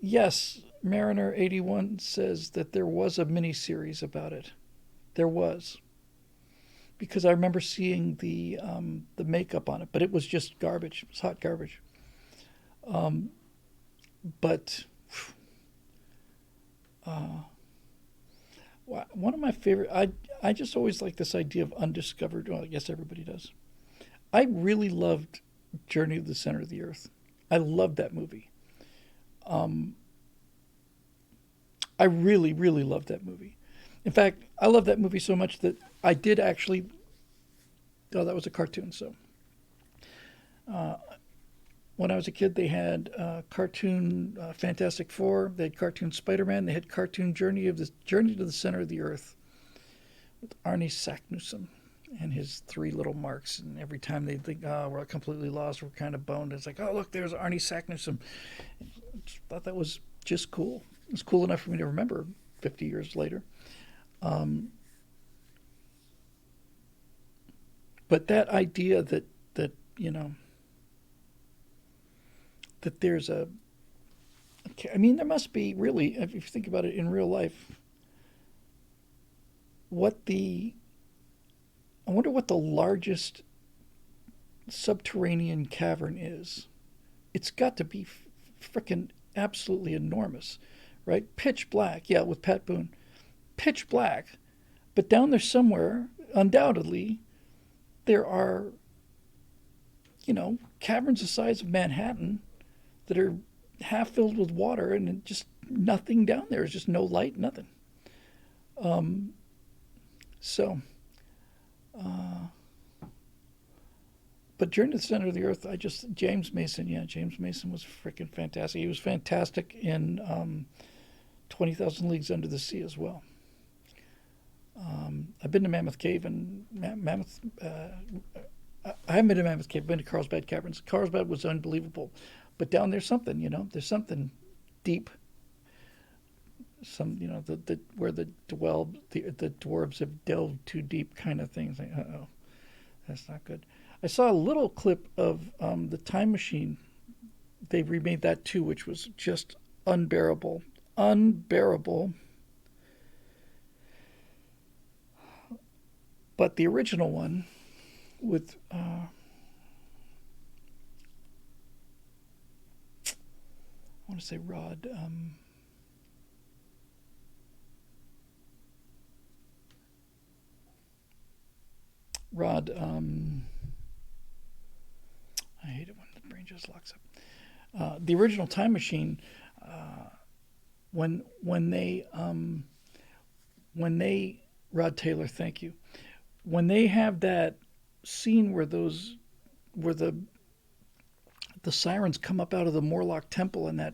S1: Yes, Mariner 81 says that there was a mini series about it. There was, because I remember seeing the makeup on it, but it was just garbage. It was hot garbage. But one of my favorite, I just always like this idea of undiscovered. Well, I guess everybody does. I really loved Journey to the Center of the Earth. I loved that movie. I really, really loved that movie. In fact, I love that movie so much that I did actually. Oh, that was a cartoon. So when I was a kid, they had cartoon Fantastic Four. They had cartoon Spider Man. They had cartoon Journey to the Center of the Earth with Arnie Sacknussemm and his three little marks. And every time they think, oh, we're completely lost, we're kind of boned. It's like, oh, look, there's Arnie Sacknussemm. I thought that was just cool. It was cool enough for me to remember 50 years later. But that idea that you know that there's a, I mean, there must be really, if you think about it in real life, what the, I wonder what the largest subterranean cavern is. It's got to be freaking absolutely enormous, right? Pitch black, yeah, with Pat Boone, pitch black, but down there somewhere, undoubtedly, there are, caverns the size of Manhattan that are half filled with water and just nothing down there. There's just no light, nothing. So, but Journey to the Center of the Earth, James Mason, yeah, James Mason was freaking fantastic. He was fantastic in 20,000 Leagues Under the Sea as well. I've been to Mammoth Cave and Mammoth. I haven't been to Mammoth Cave. I've been to Carlsbad Caverns. Carlsbad was unbelievable, but down there's something. There's something deep. Some, the where the dwarves have delved too deep, kind of things. Like, oh, that's not good. I saw a little clip of the Time Machine. They remade that too, which was just unbearable, unbearable. But the original one with I want to say Rod. Rod. I hate it when the brain just locks up. The original Time Machine. When they Rod Taylor, thank you. When they have that scene where the sirens come up out of the Morlock temple and that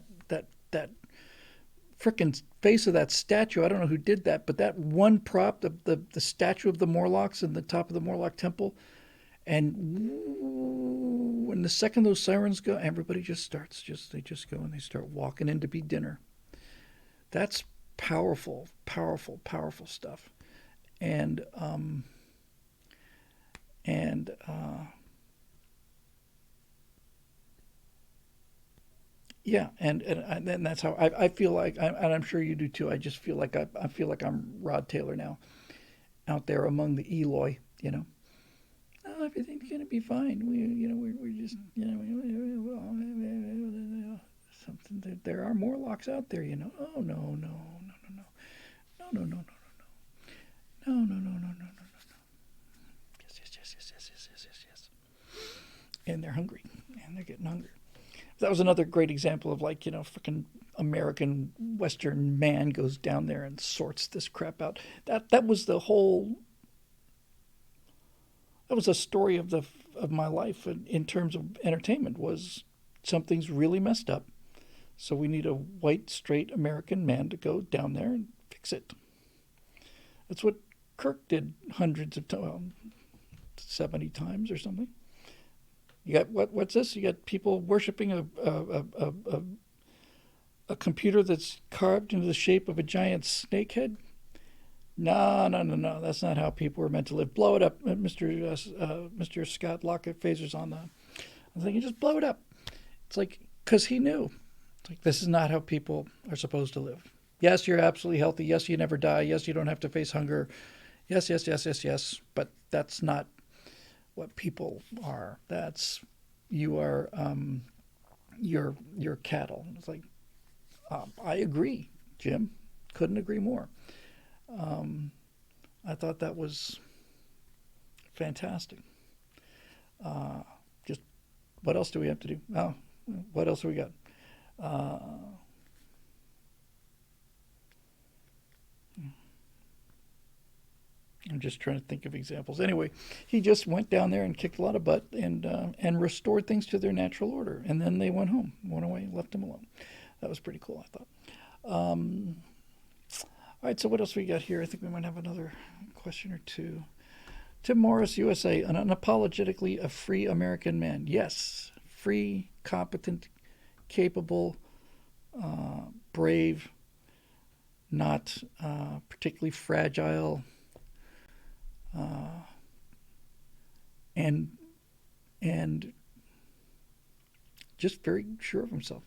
S1: frickin' face of that statue. I don't know who did that, but that one prop, the statue of the Morlocks in the top of the Morlock temple, and when the second those sirens go, everybody they just go and they start walking in to be dinner. That's powerful, powerful, powerful stuff. And yeah, and that's how I feel like, and I'm sure you do too. I just feel like I feel like I'm Rod Taylor now, out there among the Eloi. Oh, everything's gonna be fine. We're just something. There are Morlocks out there. Oh, no, no, no, no, no, no, no, no, no, no, no, no, no, no, no, no, no. Yes, yes, yes, yes, yes, yes, yes, yes, yes. And they're hungry, and they're getting hungry. That was another great example of, like, freaking American Western man goes down there and sorts this crap out. That was the whole. That was a story of my life in terms of entertainment. Was something's really messed up, so we need a white straight American man to go down there and fix it. That's what Kirk did hundreds of times, well, 70 times or something. You got what's this? You got people worshiping a computer that's carved into the shape of a giant snake head. No, no, no, no. That's not how people were meant to live. Blow it up, Mr. Scott Lockett Phaser's on the. I'm thinking, just blow it up. It's like, because he knew. It's like, this is not how people are supposed to live. Yes, you're absolutely healthy. Yes, you never die. Yes, you don't have to face hunger. Yes, yes, yes, yes, yes. But that's not what people are. You are your cattle. It's like, I agree, Jim. Couldn't agree more. Um, I thought that was fantastic. Uh, just what else do we have to do? Oh, what else have we got? Uh, I'm just trying to think of examples. Anyway, he just went down there and kicked a lot of butt and restored things to their natural order. And then they went home, went away, left him alone. That was pretty cool, I thought. Um, all right, so what else we got here? I think we might have another question or two. Tim Morris, USA, unapologetically a free American man. Yes, free, competent, capable, brave, not particularly fragile, uh, and and just very sure of himself,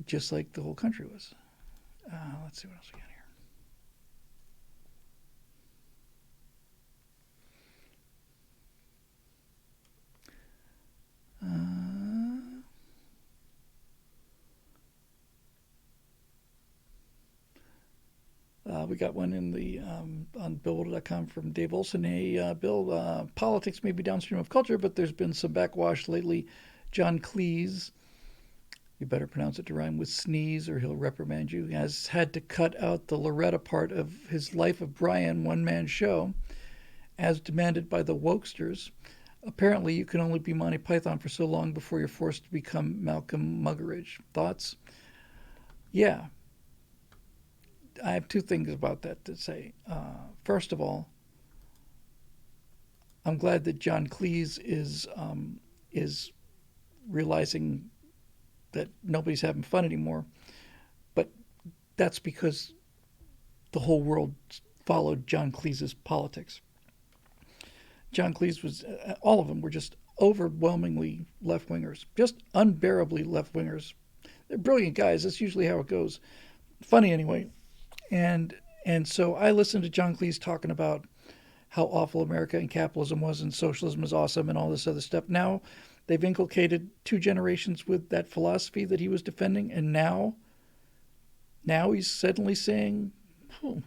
S1: just like the whole country was. Let's see what else we got here. We got one in the on Bill.com from Dave Olson. Hey, Bill, politics may be downstream of culture, but there's been some backwash lately. John Cleese, you better pronounce it to rhyme with sneeze or he'll reprimand you, has had to cut out the Loretta part of his Life of Brian one-man show, as demanded by the wokesters. Apparently, you can only be Monty Python for so long before you're forced to become Malcolm Muggeridge. Thoughts? Yeah, I have two things about that to say. First of all, I'm glad that John Cleese is realizing that nobody's having fun anymore, but that's because the whole world followed John Cleese's politics. John Cleese was all of them were just overwhelmingly left wingers, just unbearably left wingers. They're brilliant guys. That's usually how it goes. Funny anyway. And and so I listened to John Cleese talking about how awful America and capitalism was and socialism is awesome and all this other stuff. Now they've inculcated two generations with that philosophy that he was defending, and now he's suddenly saying, oh,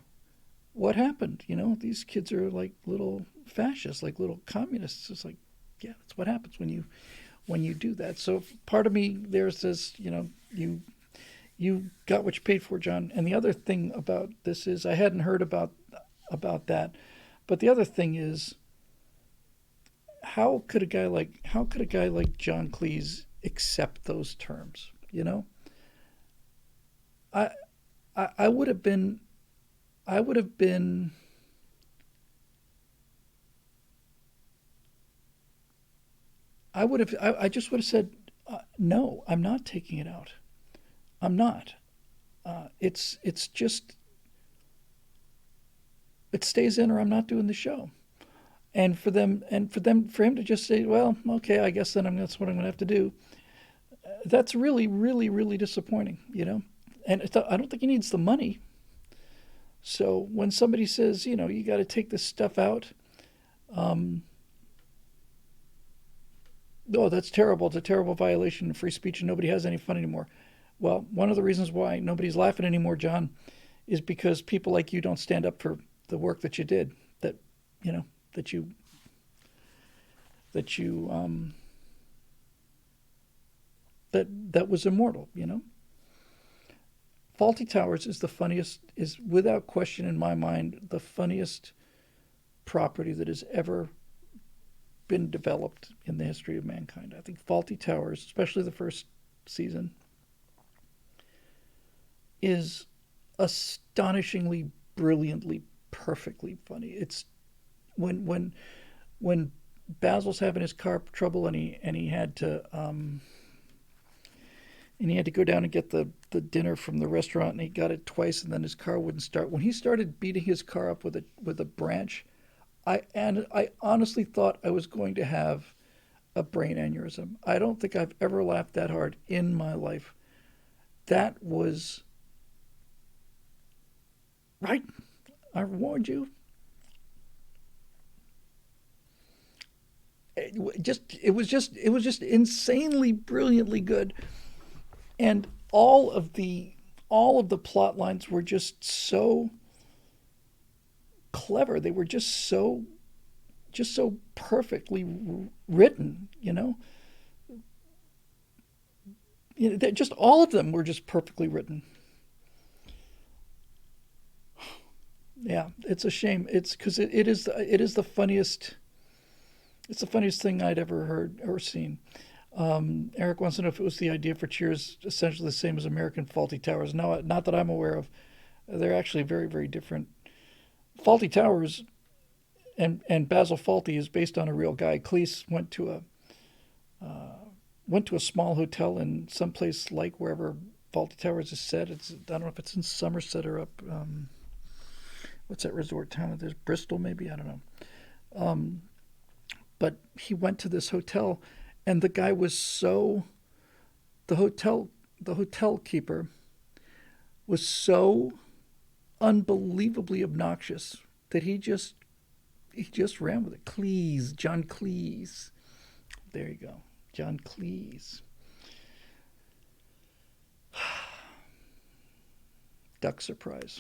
S1: what happened? These kids are like little fascists, like little communists. It's like, yeah, that's what happens when you do that. So part of me there says, you got what you paid for, John. And the other thing about this is I hadn't heard about that, but the other thing is how could a guy like John Cleese accept those terms? I I would have been I would have been I just would have said no. I'm not taking it out. I'm not. It's just it stays in or I'm not doing the show. For him to just say, well, okay, I guess that's what I'm going to have to do. That's really, really, really disappointing. And I don't think he needs the money. So when somebody says, you got to take this stuff out, um, oh, that's terrible. It's a terrible violation of free speech and nobody has any fun anymore. Well, one of the reasons why nobody's laughing anymore, John, is because people like you don't stand up for the work that you did, that you know that you that you that was immortal. Faulty Towers is without question in my mind the funniest property that has ever been developed in the history of mankind. I think Faulty Towers, especially the first season, is astonishingly, brilliantly, perfectly funny. It's when Basil's having his car trouble and he had to go down and get the dinner from the restaurant and he got it twice and then his car wouldn't start. When he started beating his car up with a branch, I honestly thought I was going to have a brain aneurysm. I don't think I've ever laughed that hard in my life. That was right. I warned you.
S2: it was just insanely brilliantly good, and all of the plot lines were just so clever. They were just so perfectly written. Just all of them were just perfectly written. Yeah, it's a shame. It's because it is the funniest. It's the funniest thing I'd ever heard or seen. Eric wants to know if it was the idea for Cheers essentially the same as American Faulty Towers. No, not that I'm aware of. They're actually very, very different. Faulty Towers and Basil Fawlty is based on a real guy. Cleese went to a small hotel in someplace like wherever Faulty Towers is set. I don't know if it's in Somerset or up. What's that resort town? There's Bristol, maybe. I don't know. But he went to this hotel, and the guy was so the hotel keeper was so unbelievably obnoxious that he just ran with it. Cleese, John Cleese. There you go, John Cleese. Duck surprise.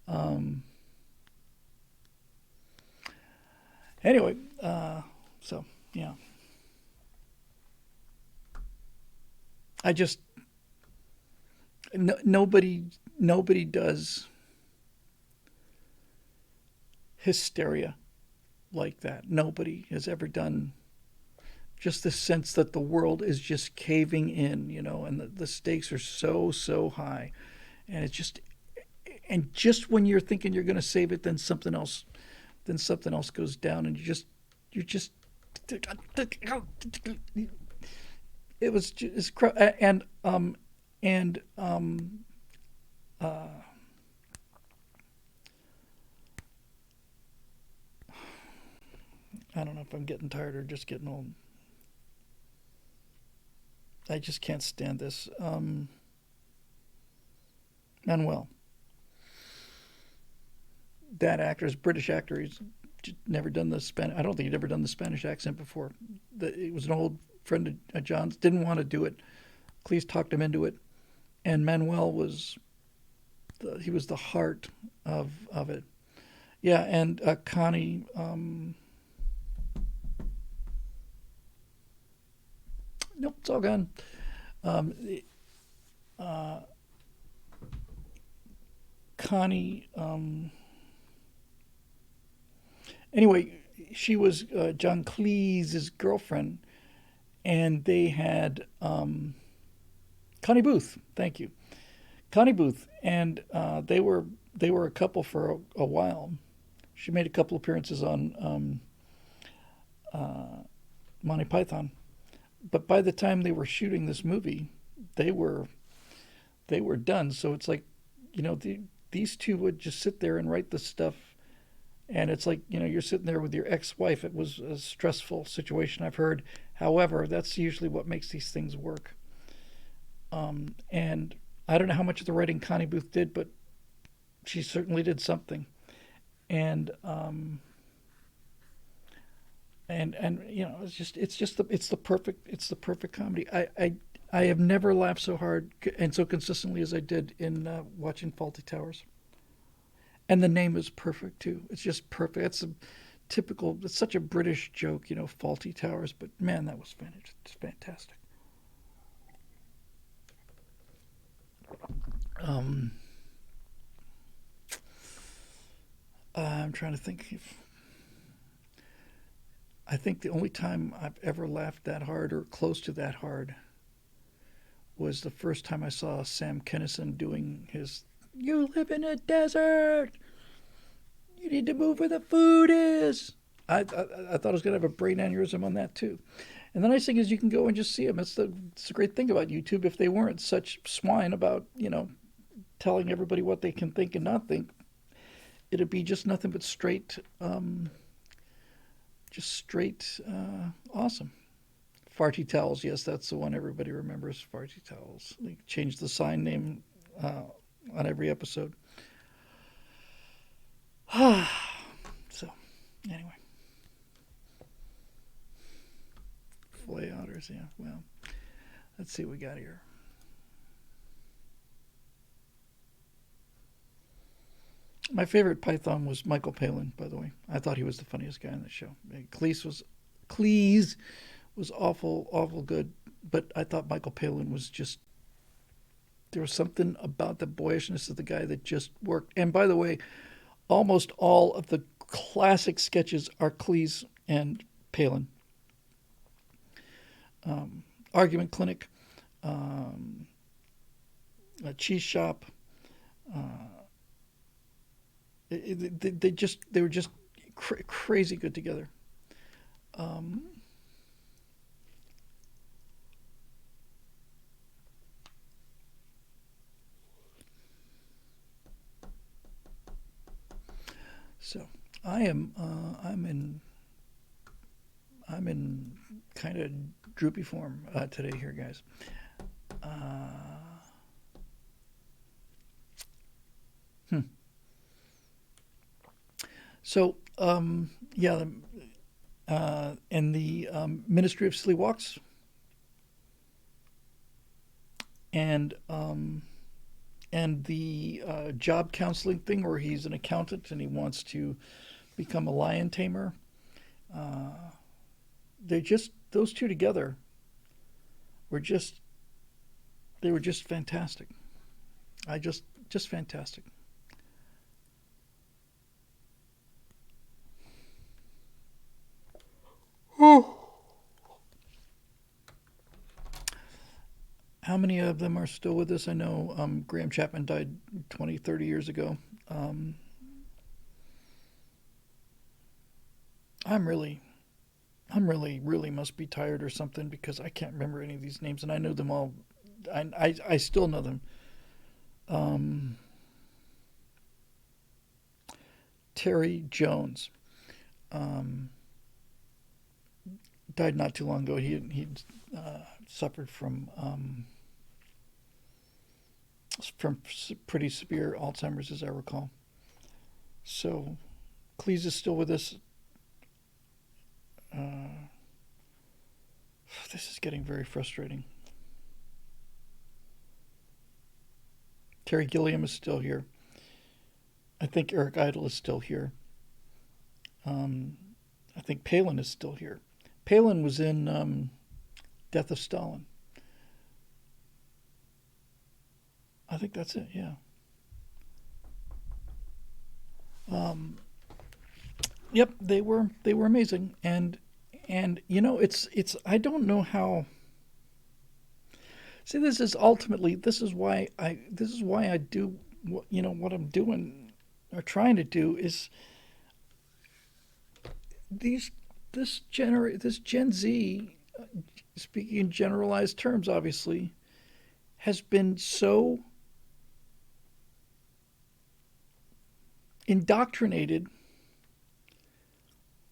S2: Um, anyway, so yeah, I just no, nobody does hysteria like that. Nobody has ever done just the sense that the world is just caving in, and the stakes are so high, and just when you're thinking you're going to save it, then something else goes down, and you just it was just and uh, I don't know if I'm getting tired or just getting old. I just can't stand this. Manuel, that actor is a British actor. He's never done the Spanish. I don't think he'd ever done the Spanish accent before. It was an old friend of John's. Didn't want to do it. Cleese talked him into it, and Manuel he was the heart of it. Yeah, and Connie. Nope, it's all gone. Um, uh, Connie. Anyway, she was John Cleese's girlfriend, and they had Connie Booth. Thank you, Connie Booth, and they were a couple for a while. She made a couple appearances on Monty Python, but by the time they were shooting this movie, they were they were done. So it's like, these two would just sit there and write this stuff, and it's like, you're sitting there with your ex-wife. It was a stressful situation, I've heard. However, that's usually what makes these things work. And I don't know how much of the writing Connie Booth did, but she certainly did something. And it's the perfect comedy. I have never laughed so hard and so consistently as I did in watching Faulty Towers. And the name is perfect too. It's just perfect. It's a typical. It's such a British joke, Faulty Towers. But man, that was fantastic. Um, I'm trying to think. I think the only time I've ever laughed that hard or close to that hard was the first time I saw Sam Kinison doing his "You live in a desert. You need to move where the food is." I thought I was going to have a brain aneurysm on that too. And the nice thing is you can go and just see them. It's the great thing about YouTube. If they weren't such swine about telling everybody what they can think and not think, it'd be just nothing but straight awesome. Farty Towels, yes, that's the one everybody remembers. Farty Towels. They changed the sign name uh, on every episode. So Anyway, fillet otters. Yeah. Well, let's see what we got here. My favorite Python was Michael Palin, by the way. I thought he was the funniest guy on the show. Cleese was awful good, but I thought Michael Palin was just, there was something about the boyishness of the guy that just worked. And by the way, almost all of the classic sketches are Cleese and Palin. Argument Clinic, a cheese shop. They were just crazy good together. Um, so I'm in kind of droopy form today here, guys. Uh, hmm. So yeah, and the Ministry of Silly Walks and the job counseling thing where he's an accountant and he wants to become a lion tamer. Uh, they just, those two together were just, they were just fantastic. Just fantastic. How many of them are still with us? I know Graham Chapman died 20, 30 years ago. Um, I'm really, really must be tired or something because I can't remember any of these names and I know them all. I still know them. Um, Terry Jones um, died not too long ago. He suffered from pretty severe Alzheimer's, as I recall. So Cleese is still with us. Uh, this is getting very frustrating. Terry Gilliam is still here. I think Eric Idle is still here. Um, I think Palin is still here. Palin was in Death of Stalin. I think that's it. Yeah. Um, yep. They were amazing, and you know it's I don't know how. See, this is why I do what what I'm doing or trying to do is these this Gen Z, speaking in generalized terms, obviously, has been so indoctrinated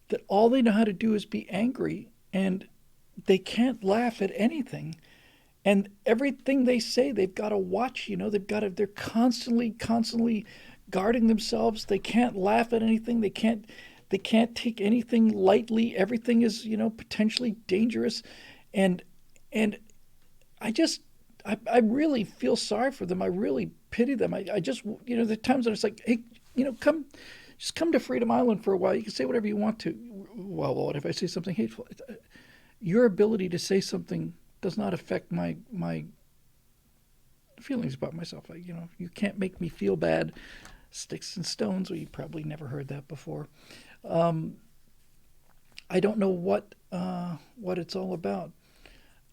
S2: that all they know how to do is be angry and they can't laugh at anything. And everything they say, they've got to watch. They're constantly guarding themselves. They can't laugh at anything. They can't take anything lightly. Everything is, potentially dangerous. And and I just, I really feel sorry for them. I really pity them. I just, there are times that it's like, hey, just come to Freedom Island for a while. You can say whatever you want to. Well, what if I say something hateful? Your ability to say something does not affect my feelings about myself. You can't make me feel bad. Sticks and stones. Well, you probably never heard that before. Um, I don't know what it's all about.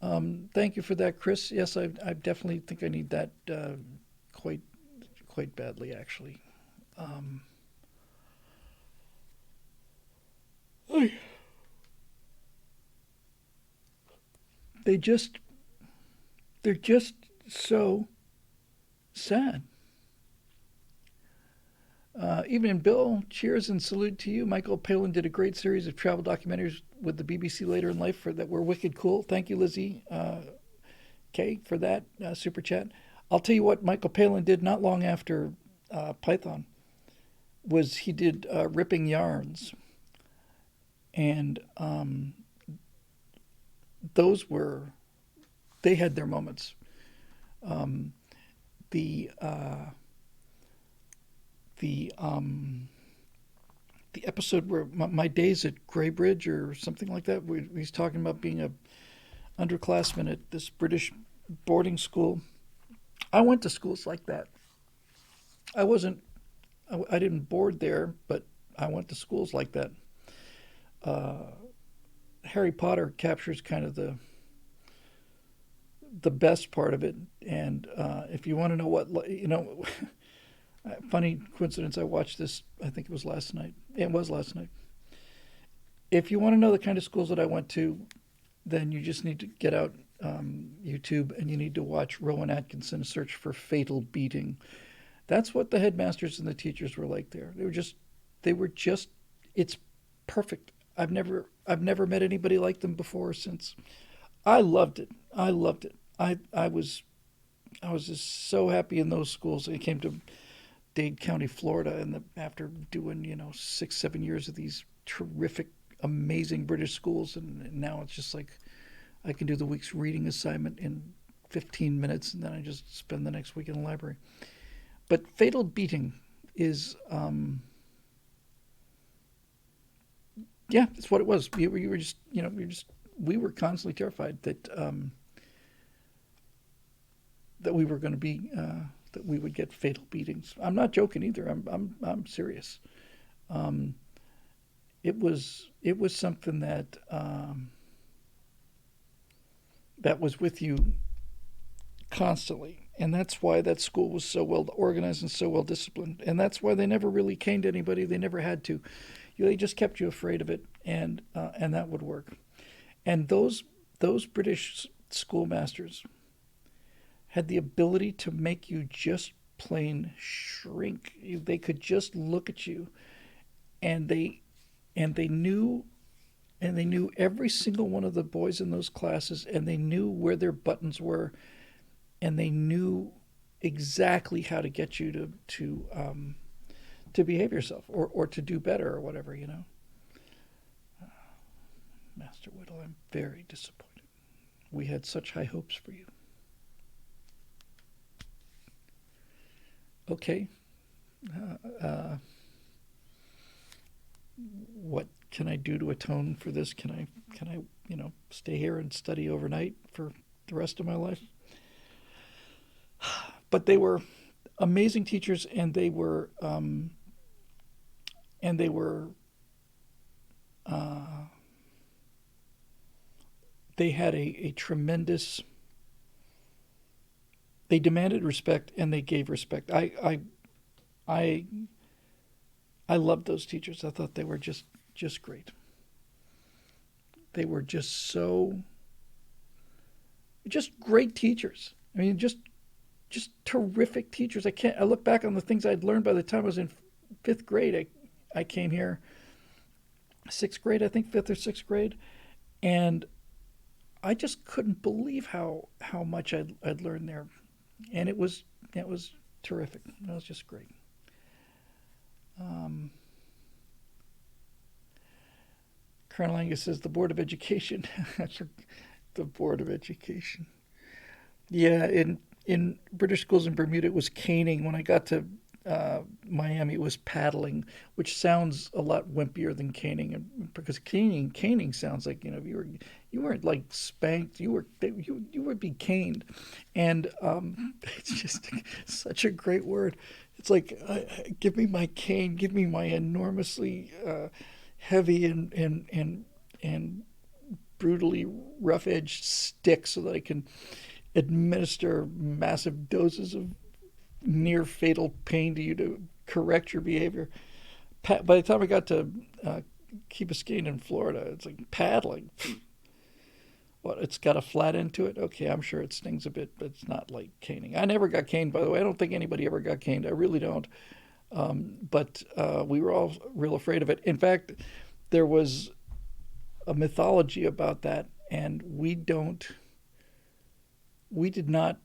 S2: Thank you for that, Chris. Yes, I definitely think I need that quite quite badly, actually. Um, they just they're just so sad. Evening, Bill. Cheers and salute to you. Michael Palin did a great series of travel documentaries with the BBC later in life that were wicked cool. Thank you, Lizzie K, for that super chat. I'll tell you what Michael Palin did not long after Python was he did Ripping Yarns. And those were, they had their moments. Um, the uh, the the episode where my days at Graybridge or something like that, where he's talking about being a underclassman at this British boarding school. I went to schools like that. I wasn't, I didn't board there, but I went to schools like that. Uh, Harry Potter captures kind of the best part of it. And if you want to know what, funny coincidence, I watched this, I think it was last night. It was last night. If you want to know the kind of schools that I went to, then you just need to get out YouTube and you need to watch Rowan Atkinson search for fatal beating. That's what the headmasters and the teachers were like there. They were just, it's perfect. I've never met anybody like them before or since. I loved it. I loved it. I was just so happy in those schools. I came to Dade County, Florida, and after doing 6, 7 years of these terrific, amazing British schools, and now it's just like I can do the week's reading assignment in 15 minutes, and then I just spend the next week in the library. But fatal beating is, yeah, that's what it was. You were just, we were constantly terrified that we were going to be, that we would get fatal beatings. I'm not joking either. I'm serious. Um, it was something that was with you constantly. And that's why that school was so well organized and so well disciplined. And that's why they never really caned anybody. They never had to. They just kept you afraid of it, and that would work. And those British schoolmasters had the ability to make you just plain shrink. They could just look at you, and they knew, and they knew every single one of the boys in those classes, and they knew where their buttons were, and they knew exactly how to get you to behave yourself or to do better or whatever. Master Whittle, I'm very disappointed. We had such high hopes for you. Okay. What can I do to atone for this? Can I stay here and study overnight for the rest of my life? But they were amazing teachers, and they were uh, they had a tremendous. They demanded respect, and they gave respect. I I loved those teachers. I thought they were just great. They were just great teachers. I mean, just terrific teachers. I look back on the things I'd learned by the time I was in fifth grade. I came here sixth grade, I think, fifth or sixth grade, and I just couldn't believe how much I'd learned there, and it was terrific. It was just great. Um, Colonel Angus says the Board of Education. The Board of Education. Yeah, in British schools in Bermuda, it was caning. When I got to Miami, it was paddling, which sounds a lot wimpier than caning, because caning sounds like you weren't like spanked. You would be caned, and it's just such a great word. It's like give me my cane, give me my enormously heavy and brutally rough edged stick, so that I can administer massive doses of near fatal pain to you to correct your behavior. By the time I got to Key Biscayne in Florida, it's like paddling. What? It's got a flat end to it. Okay, I'm sure it stings a bit, but it's not like caning. I never got caned, by the way. I don't think anybody ever got caned. I really don't. But we were all real afraid of it. In fact, there was a mythology about that, and we did not,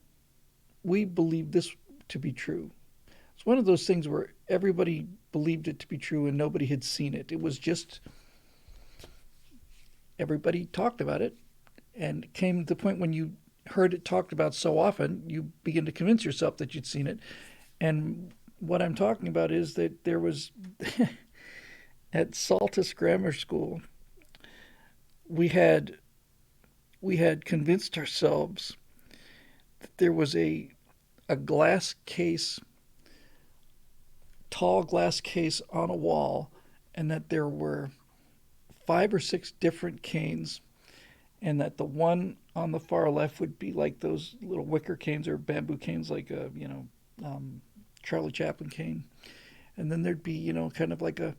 S2: we believed this to be true. It's one of those things where everybody believed it to be true and nobody had seen it. It was just, everybody talked about it, and it came to the point when you heard it talked about so often, you begin to convince yourself that you'd seen it. And what I'm talking about is that there was at Saltus Grammar School, we had convinced ourselves that there was a glass case, tall glass case on a wall, and that there were 5 or 6 different canes, and that the one on the far left would be like those little wicker canes or bamboo canes, like a Charlie Chaplin cane, and then there'd be kind of like a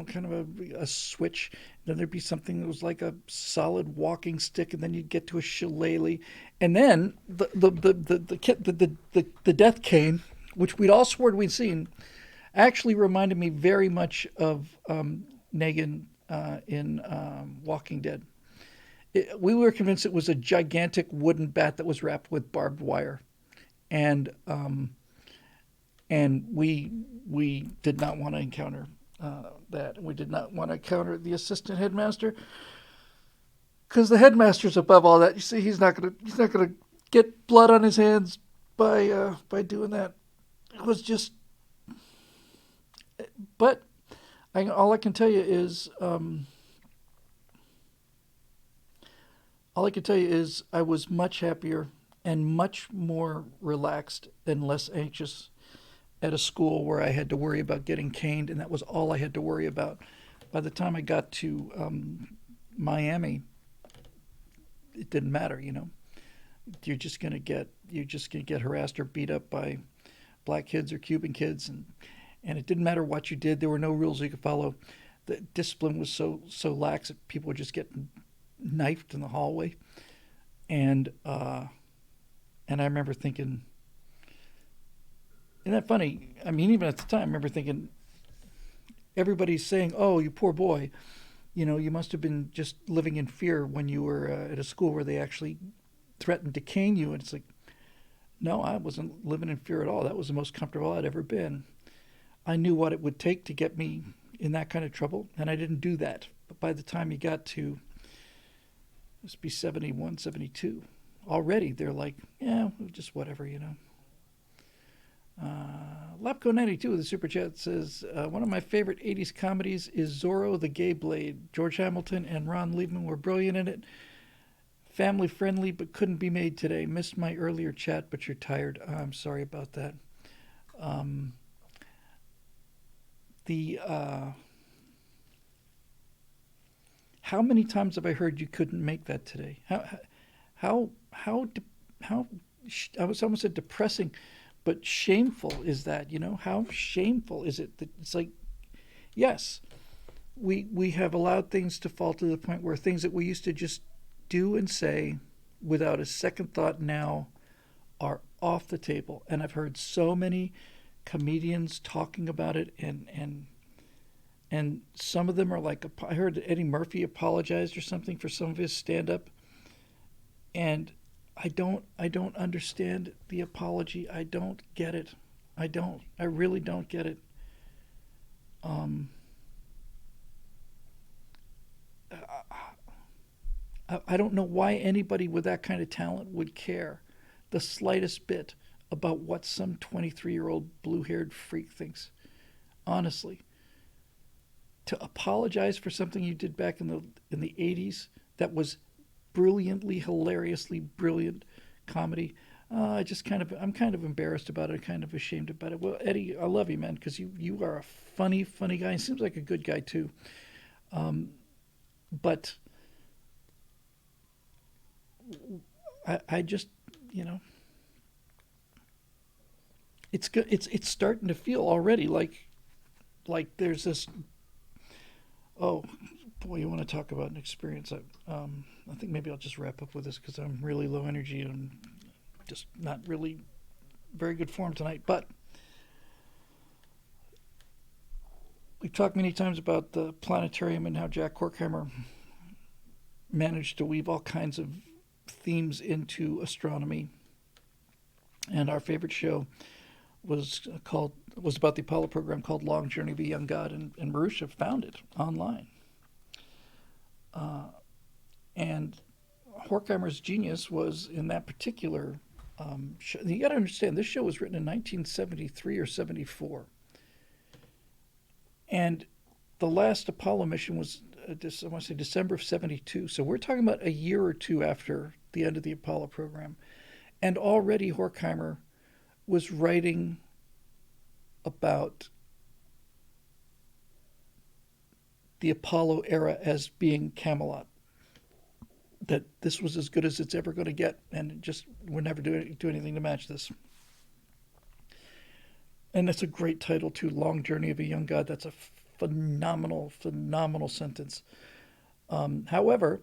S2: kind of a switch. Then there'd be something that was like a solid walking stick, and then you'd get to a shillelagh, and then the death cane, which we'd all sworn we'd seen, actually reminded me very much of Negan in Walking Dead. We were convinced it was a gigantic wooden bat that was wrapped with barbed wire, and we did not want to encounter that. We did not want to encounter the assistant headmaster, because the headmaster's above all that. You see, he's not gonna get blood on his hands by doing that. It was just, but all I can tell you is I was much happier and much more relaxed and less anxious at a school where I had to worry about getting caned, and that was all I had to worry about. By the time I got to Miami, it didn't matter. You're just gonna get harassed or beat up by black kids or Cuban kids, and it didn't matter what you did. There were no rules you could follow. The discipline was so lax that people were just getting knifed in the hallway, and I remember thinking, isn't that funny? I mean, even at the time, I remember thinking, everybody's saying, "Oh, you poor boy, you must have been just living in fear when you were at a school where they actually threatened to cane you." And it's like, no, I wasn't living in fear at all. That was the most comfortable I'd ever been. I knew what it would take to get me in that kind of trouble, and I didn't do that. But by the time you got to, must be 71, 72, already they're like, yeah, just whatever. Lapco92 with the super chat says, one of my favorite 80s comedies is Zorro the Gay Blade. George Hamilton and Ron Liebman were brilliant in it. Family friendly, but couldn't be made today. Missed my earlier chat, but you're tired. I'm sorry about that. How many times have I heard you couldn't make that today? How I was almost said depressing, but shameful is that? How shameful is it that it's like, yes, we have allowed things to fall to the point where things that we used to just do and say without a second thought now are off the table. And I've heard so many comedians talking about it, and some of them are like, I heard Eddie Murphy apologized or something for some of his stand-up, and I don't understand the apology. I don't get it. I really don't get it. I don't know why anybody with that kind of talent would care the slightest bit about what some 23-year-old blue-haired freak thinks. Honestly, to apologize for something you did back in the 80s that was brilliantly, hilariously brilliant comedy, I'm kind of embarrassed about it, kind of ashamed about it. Well, Eddie, I love you, man, because you are a funny guy. He seems like a good guy too. But I just, it's good. It's starting to feel already like there's this. Oh boy, you want to talk about an experience? I think maybe I'll just wrap up with this because I'm really low energy and just not really very good form tonight. But we've talked many times about the planetarium and how Jack Horkheimer managed to weave all kinds of themes into astronomy. And our favorite show was about the Apollo program called Long Journey of a Young God, and Marusha found it online. And Horkheimer's genius was in that particular show. You got to understand, this show was written in 1973 or 74. And the last Apollo mission was, I want to say, December of 72. So we're talking about a year or two after the end of the Apollo program. And already Horkheimer was writing about the Apollo era as being Camelot. That this was as good as it's ever going to get, and just we're never do anything to match this. And that's a great title too, "Long Journey of a Young God." That's a phenomenal, phenomenal sentence. However,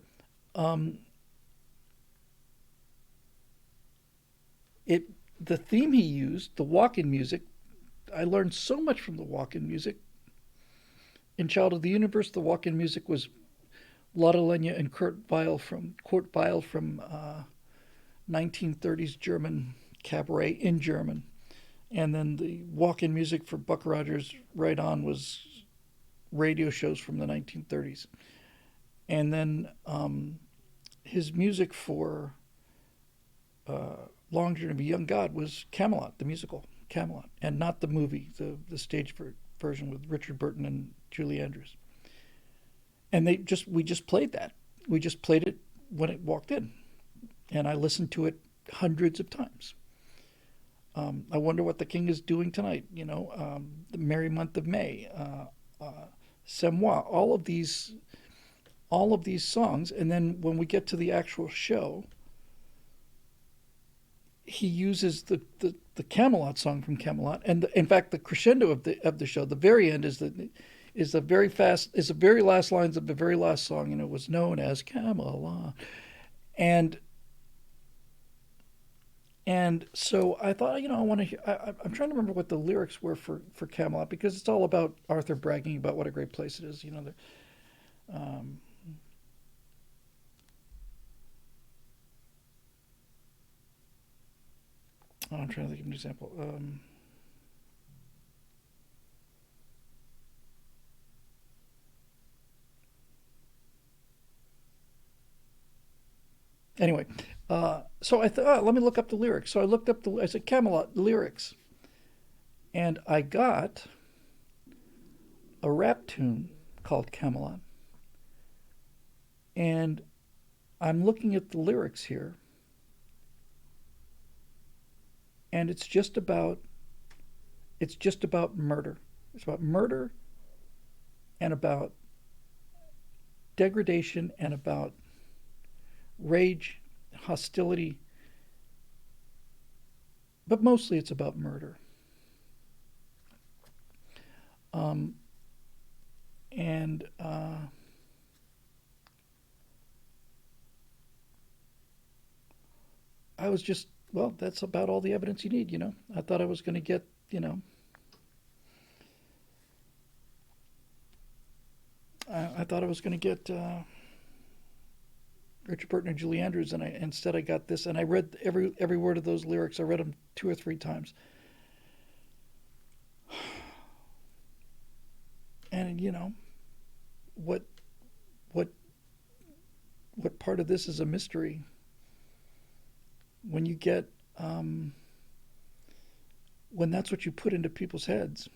S2: it the theme he used, the walk-in music, I learned so much from the walk-in music. In Child of the Universe, the walk-in music was Lotte Lenya and Kurt Weill from 1930s German cabaret in German. And then the walk-in music for Buck Rogers' Right On was radio shows from the 1930s. And then his music for Long Journey of a Young God was Camelot, the musical Camelot, and not the movie, the stage version with Richard Burton and Julie Andrews. And we just played that. We just played it when it walked in, and I listened to it hundreds of times. I wonder what the king is doing tonight. The merry month of May, C'est moi. All of these songs, and then when we get to the actual show, he uses the Camelot song from Camelot, and in fact, the crescendo of the show, the very end is the very last lines of the very last song, and it was known as Camelot, and so I thought, I want to. I'm trying to remember what the lyrics were for Camelot, because it's all about Arthur bragging about what a great place it is. I'm trying to think of an example. Anyway, so I thought, let me look up the lyrics. So I looked up I said Camelot lyrics, and I got a rap tune called Camelot. And I'm looking at the lyrics here, and it's just about murder. It's about murder and about degradation and about rage, hostility, but mostly it's about murder. And I was just, well, that's about all the evidence you need. I thought I was going to get, I thought I was going to get Richard Burton and Julie Andrews, and instead I got this, and I read every word of those lyrics. I read them 2 or 3 times, and what what part of this is a mystery when you get when that's what you put into people's heads.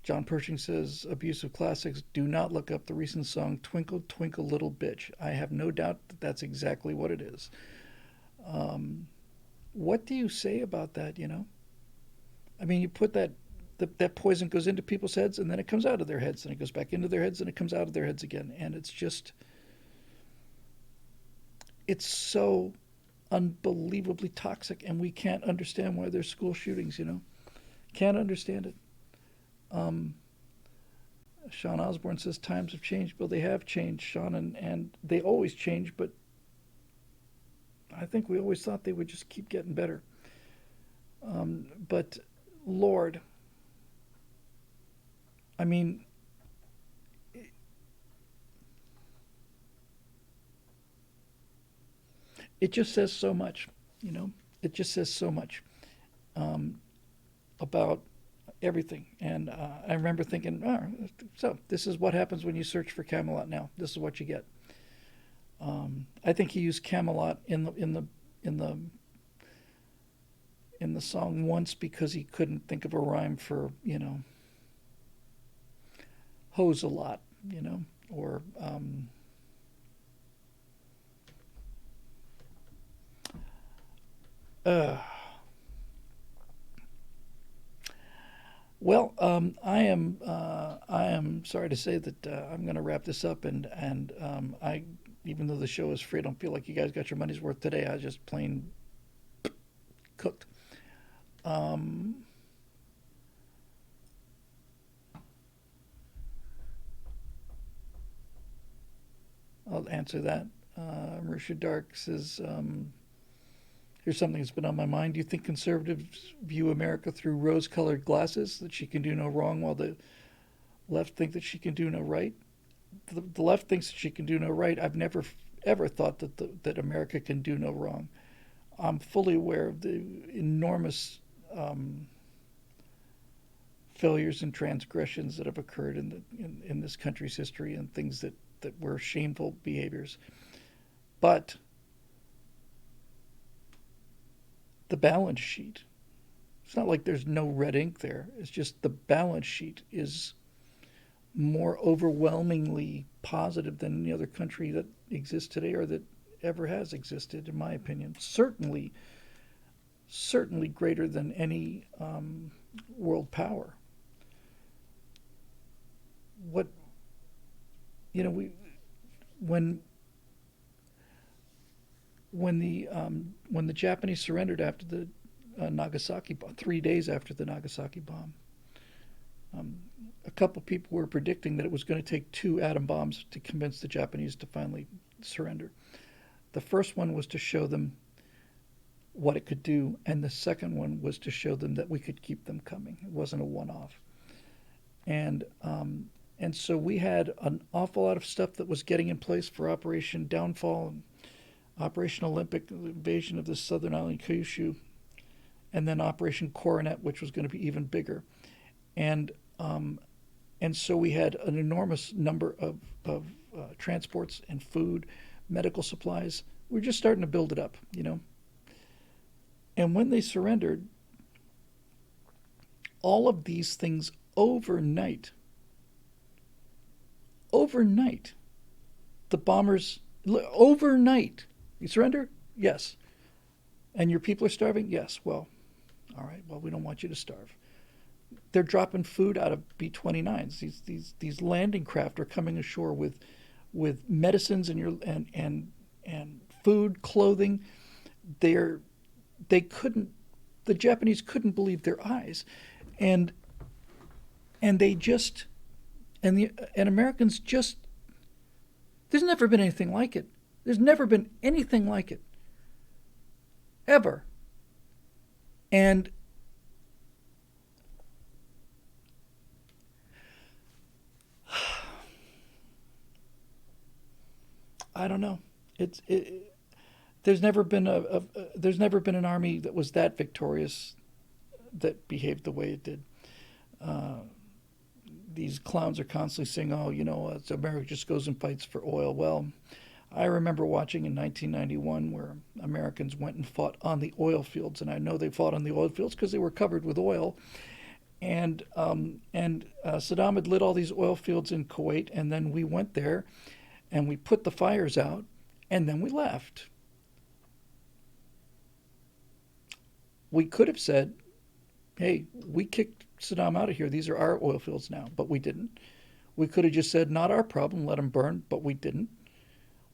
S2: John Pershing says, abusive classics, do not look up the recent song Twinkle, Twinkle, Little Bitch. I have no doubt that that's exactly what it is. What do you say about that, I mean, you put that poison goes into people's heads, and then it comes out of their heads, and it goes back into their heads, and it comes out of their heads again. And it's so unbelievably toxic, and we can't understand why there's school shootings, Can't understand it. Sean Osborne says times have changed. Well, they have changed, Sean, and they always change, but I think we always thought they would just keep getting better. But Lord, I mean, it just says so much, It just says so much about everything. And I remember thinking, oh, so this is what happens when you search for Camelot now. This is what you get. I think he used Camelot in the in the song once because he couldn't think of a rhyme for, hose a lot, or uh, well, I am sorry to say that I'm going to wrap this up, and I, even though the show is free, I don't feel like you guys got your money's worth today. I just plain cooked. Um, I'll answer that. Marisha Dark says, here's something that's been on my mind. Do you think conservatives view America through rose colored glasses, that she can do no wrong, while the left think that she can do no right? The left thinks that she can do no right. I've never ever thought that America can do no wrong. I'm fully aware of the enormous um, failures and transgressions that have occurred in this country's history, and things that were shameful behaviors. But the balance sheet, it's not like there's no red ink there. It's just the balance sheet is more overwhelmingly positive than any other country that exists today, or that ever has existed, in my opinion. Certainly greater than any world power. What we when when the Japanese surrendered after the Nagasaki bomb, 3 days after the Nagasaki bomb, um, a couple people were predicting that it was going to take two atom bombs to convince the Japanese to finally surrender. The first one was to show them what it could do, and the second one was to show them that we could keep them coming. It wasn't a one-off. And and so we had an awful lot of stuff that was getting in place for Operation Downfall and Operation Olympic, invasion of the southern island Kyushu, and then Operation Coronet, which was going to be even bigger. And and so we had an enormous number of transports and food, medical supplies. We're just starting to build it up. And when they surrendered, all of these things overnight, the bombers, overnight, you surrender? Yes. And your people are starving? Yes. Well, all right. Well, we don't want you to starve. They're dropping food out of B-29s. These landing craft are coming ashore with medicines and food, clothing. They couldn't, the Japanese couldn't believe their eyes, and they just, and Americans just, there's never been anything like it. There's never been anything like it, ever. And I don't know. There's never been there's never been an army that was that victorious, that behaved the way it did. Uh, these clowns are constantly saying, "Oh, America just goes and fights for oil." Well, I remember watching in 1991 where Americans went and fought on the oil fields, and I know they fought on the oil fields because they were covered with oil. And Saddam had lit all these oil fields in Kuwait, and then we went there, and we put the fires out, and then we left. We could have said, hey, we kicked Saddam out of here. These are our oil fields now, but we didn't. We could have just said, not our problem, let them burn, but we didn't.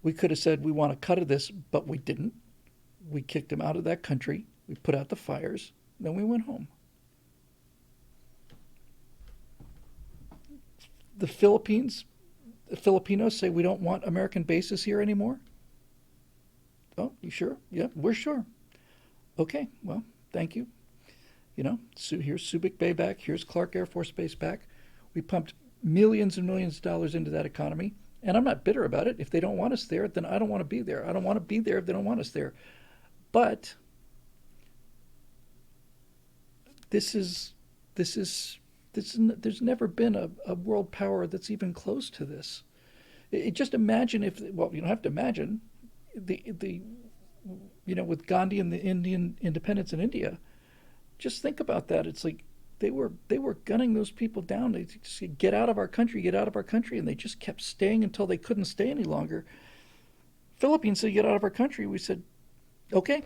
S2: We could have said, we want a cut of this, but we didn't. We kicked him out of that country. We put out the fires. Then we went home. The Filipinos say we don't want American bases here anymore. Oh, you sure? Yeah, we're sure. Okay, well, thank you. So here's Subic Bay back. Here's Clark Air Force Base back. We pumped millions and millions of dollars into that economy. And I'm not bitter about it. If they don't want us there, then I don't want to be there. I don't want to be there if they don't want us there. But this is This is there's never been a world power that's even close to this. Just imagine if, well, you don't have to imagine, the with Gandhi and the Indian independence in India. Just think about that. It's like they were gunning those people down. They just said, get out of our country, get out of our country, and they just kept staying until they couldn't stay any longer. Philippines said, get out of our country. We said, okay,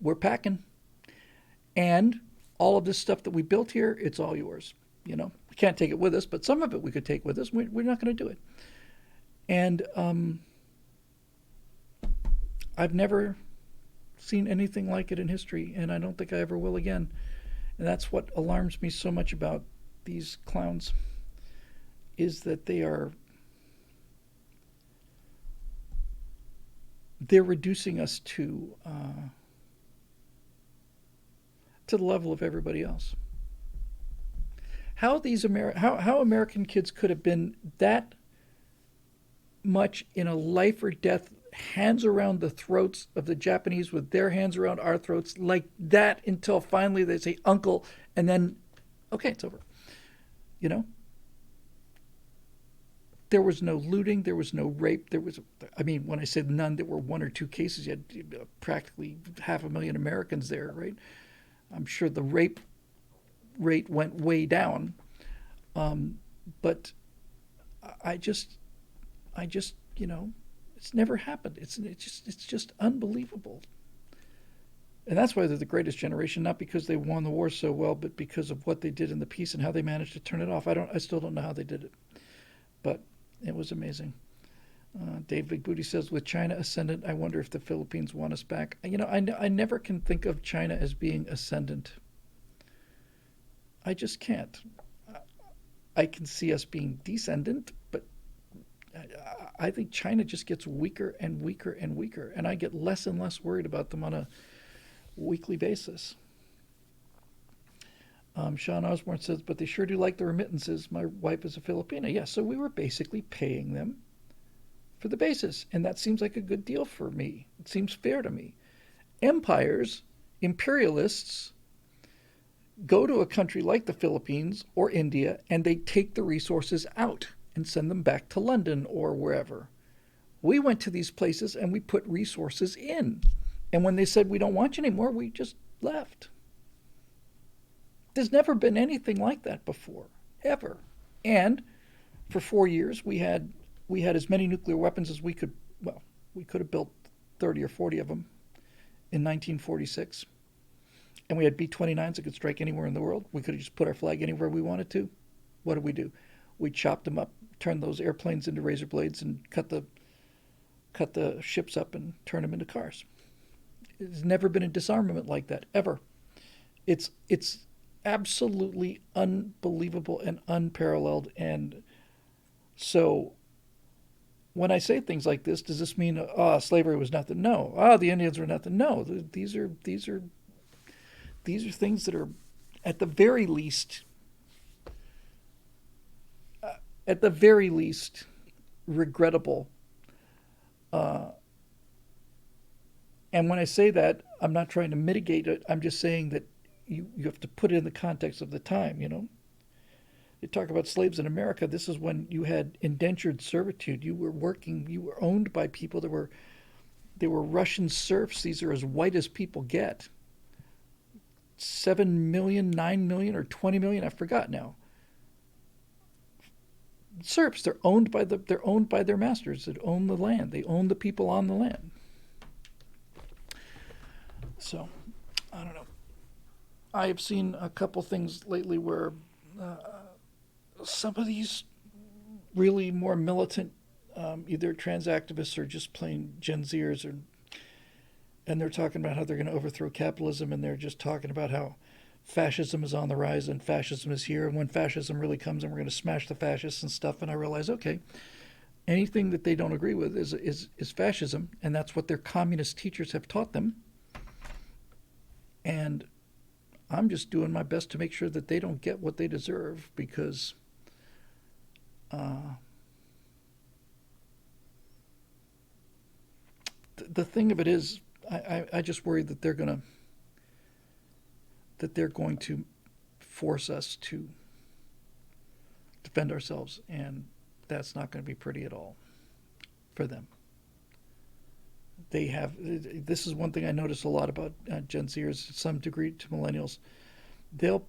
S2: we're packing, and all of this stuff that we built here, it's all yours. We can't take it with us, but some of it we could take with us. We're not going to do it. And I've never seen anything like it in history, and I don't think I ever will again. And that's what alarms me so much about these clowns, is that they're reducing us to the level of everybody else. How how American kids could have been that much in a life or death, hands around the throats of the Japanese with their hands around our throats like that, until finally they say uncle, and then okay, it's over. You know, there was no looting, there was no rape, I mean, when I said none, there were one or two cases. You had practically 500,000 Americans there, right? I'm sure the rape rate went way down, but I just, it's never happened. It's just unbelievable, and that's why they're the greatest generation. Not because they won the war so well, but because of what they did in the peace and how they managed to turn it off. I still don't know how they did it, but it was amazing. Dave Big Booty says, with China ascendant, I wonder if the Philippines want us back. I never can think of China as being ascendant. I just can't. I can see us being descendant, but I think China just gets weaker and weaker and weaker, and I get less and less worried about them on a weekly basis. Sean Osborne says, but they sure do like the remittances. My wife is a Filipina. Yeah, so we were basically paying them for the basis, and that seems like a good deal for me. It seems fair to me. Empires, imperialists, go to a country like the Philippines or India, and they take the resources out and send them back to London or wherever. We went to these places and we put resources in. And when they said, we don't want you anymore, we just left. There's never been anything like that before, ever. And for 4 years, we had as many nuclear weapons as we could. Well, we could have built 30 or 40 of them in 1946. And we had B-29s that could strike anywhere in the world. We could have just put our flag anywhere we wanted to. What did we do? We chopped them up, turned those airplanes into razor blades, and cut the ships up and turned them into cars. There's never been a disarmament like that, ever. It's absolutely unbelievable and unparalleled. And so when I say things like this, does this mean slavery was nothing? No. The Indians were nothing? No. These are things that are, at the very least, regrettable. And when I say that, I'm not trying to mitigate it. I'm just saying that you have to put it in the context of the time. You talk about slaves in America. This is when you had indentured servitude. You were working. You were owned by people that were Russian serfs. These are as white as people get. 7 million, 9 million, or 20 million. I forgot now. Serfs. They're owned by their masters that own the land. They own the people on the land. So, I don't know. I have seen a couple things lately where some of these really more militant, either trans activists or just plain Gen Zers, and they're talking about how they're going to overthrow capitalism, and they're just talking about how fascism is on the rise and fascism is here, and when fascism really comes, and we're going to smash the fascists and stuff. And I realize, okay, anything that they don't agree with is fascism, and that's what their communist teachers have taught them. And I'm just doing my best to make sure that they don't get what they deserve, because the thing of it is, I just worry that they're that they're going to force us to defend ourselves, and that's not going to be pretty at all for them. They have, this is one thing I notice a lot about Gen Zers, to some degree to millennials. They'll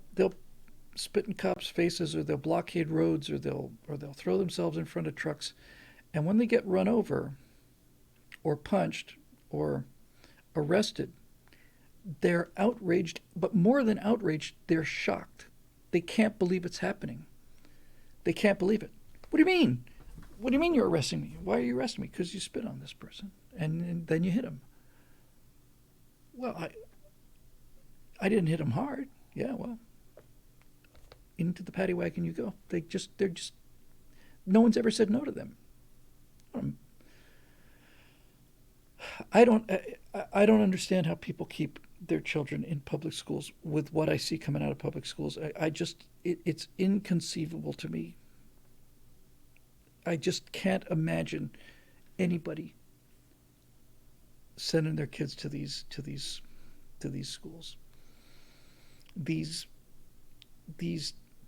S2: spit in cops' faces, or they'll blockade roads, or they'll throw themselves in front of trucks, and when they get run over, or punched, or arrested, they're outraged, but more than outraged, they're shocked. They can't believe it's happening. They can't believe it. What do you mean? What do you mean you're arresting me? Why are you arresting me? Because you spit on this person, and then you hit him. Well, I didn't hit him hard. Yeah, well, into the paddy wagon you go. They're just, no one's ever said no to them. I don't understand how people keep their children in public schools with what I see coming out of public schools. It's inconceivable to me. I just can't imagine anybody sending their kids to these schools. These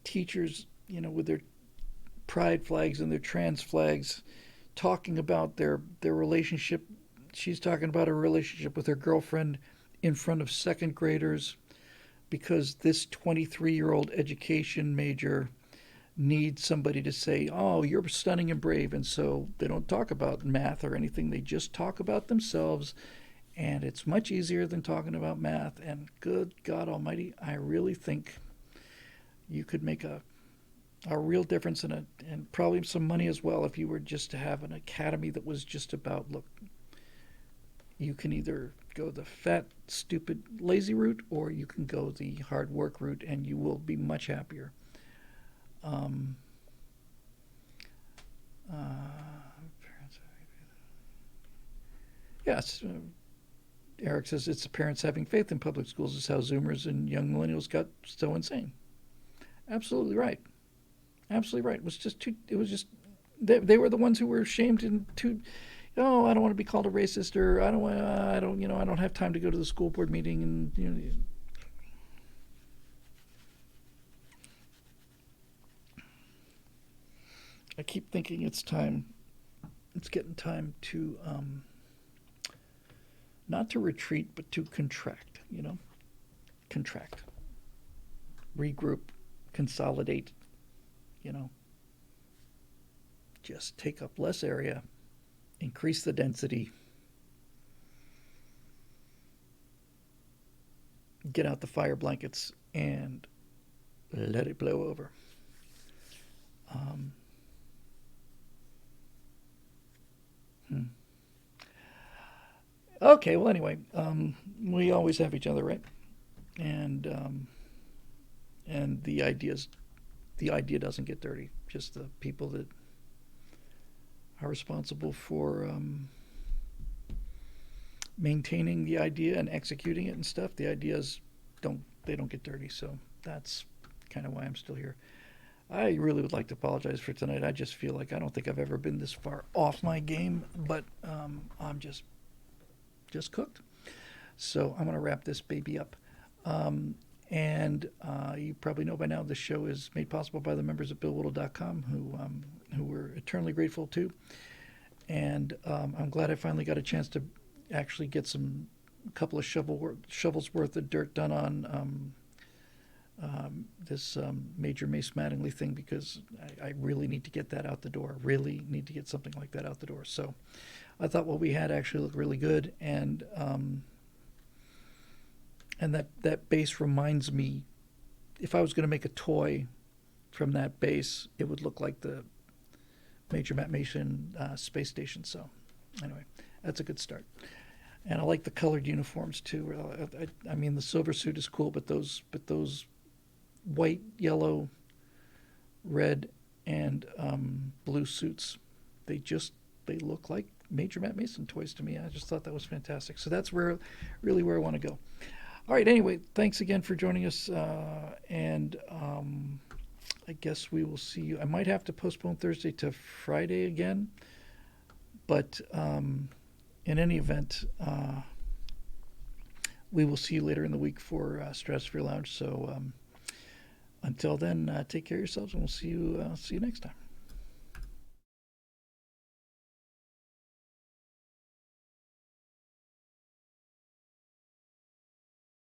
S2: teachers, with their pride flags and their trans flags, talking about their relationship. She's talking about her relationship with her girlfriend in front of second graders because this 23-year-old education major needs somebody to say, oh, you're stunning and brave. And so they don't talk about math or anything. They just talk about themselves. And it's much easier than talking about math. And good God Almighty, I really think you could make a real difference in it, and probably some money as well, if you were just to have an academy that was just about, look, you can either go the fat, stupid, lazy route, or you can go the hard work route, and you will be much happier. Yes, Eric says it's the parents having faith in public schools is how Zoomers and young millennials got so insane. Absolutely right. Absolutely right. It was just they were the ones who were ashamed and oh, I don't want to be called a racist, or I don't have time to go to the school board meeting, and I keep thinking it's getting time to not to retreat, but to contract, contract, regroup, consolidate, just take up less area, increase the density, get out the fire blankets, and let it blow over. Okay, well, anyway, we always have each other, right? And the idea doesn't get dirty. Just the people that are responsible for maintaining the idea and executing it and stuff. The ideas don't get dirty. So that's kind of why I'm still here. I really would like to apologize for tonight. I just feel like I don't think I've ever been this far off my game, but I'm just cooked. So I'm going to wrap this baby up. And you probably know by now this show is made possible by the members of BillWhittle.com, who we're eternally grateful to. And I'm glad I finally got a chance to actually get a couple of shovels worth of dirt done on this Major Mace Mattingly thing, because I really need to get that out the door. Really need to get something like that out the door. So I thought what we had actually looked really good, and that base reminds me, if I was going to make a toy from that base, it would look like the Major Matt Mason space station. So anyway, that's a good start. And I like the colored uniforms too. I mean, the silver suit is cool, but those white, yellow, red, and blue suits, they look like Major Matt Mason toys to me. I just thought that was fantastic. So that's really where I want to go. All right. Anyway, thanks again for joining us. And I guess we will see you. I might have to postpone Thursday to Friday again. But in any event, we will see you later in the week for Stratosphere Lounge. So until then, take care of yourselves, and we'll see you next time.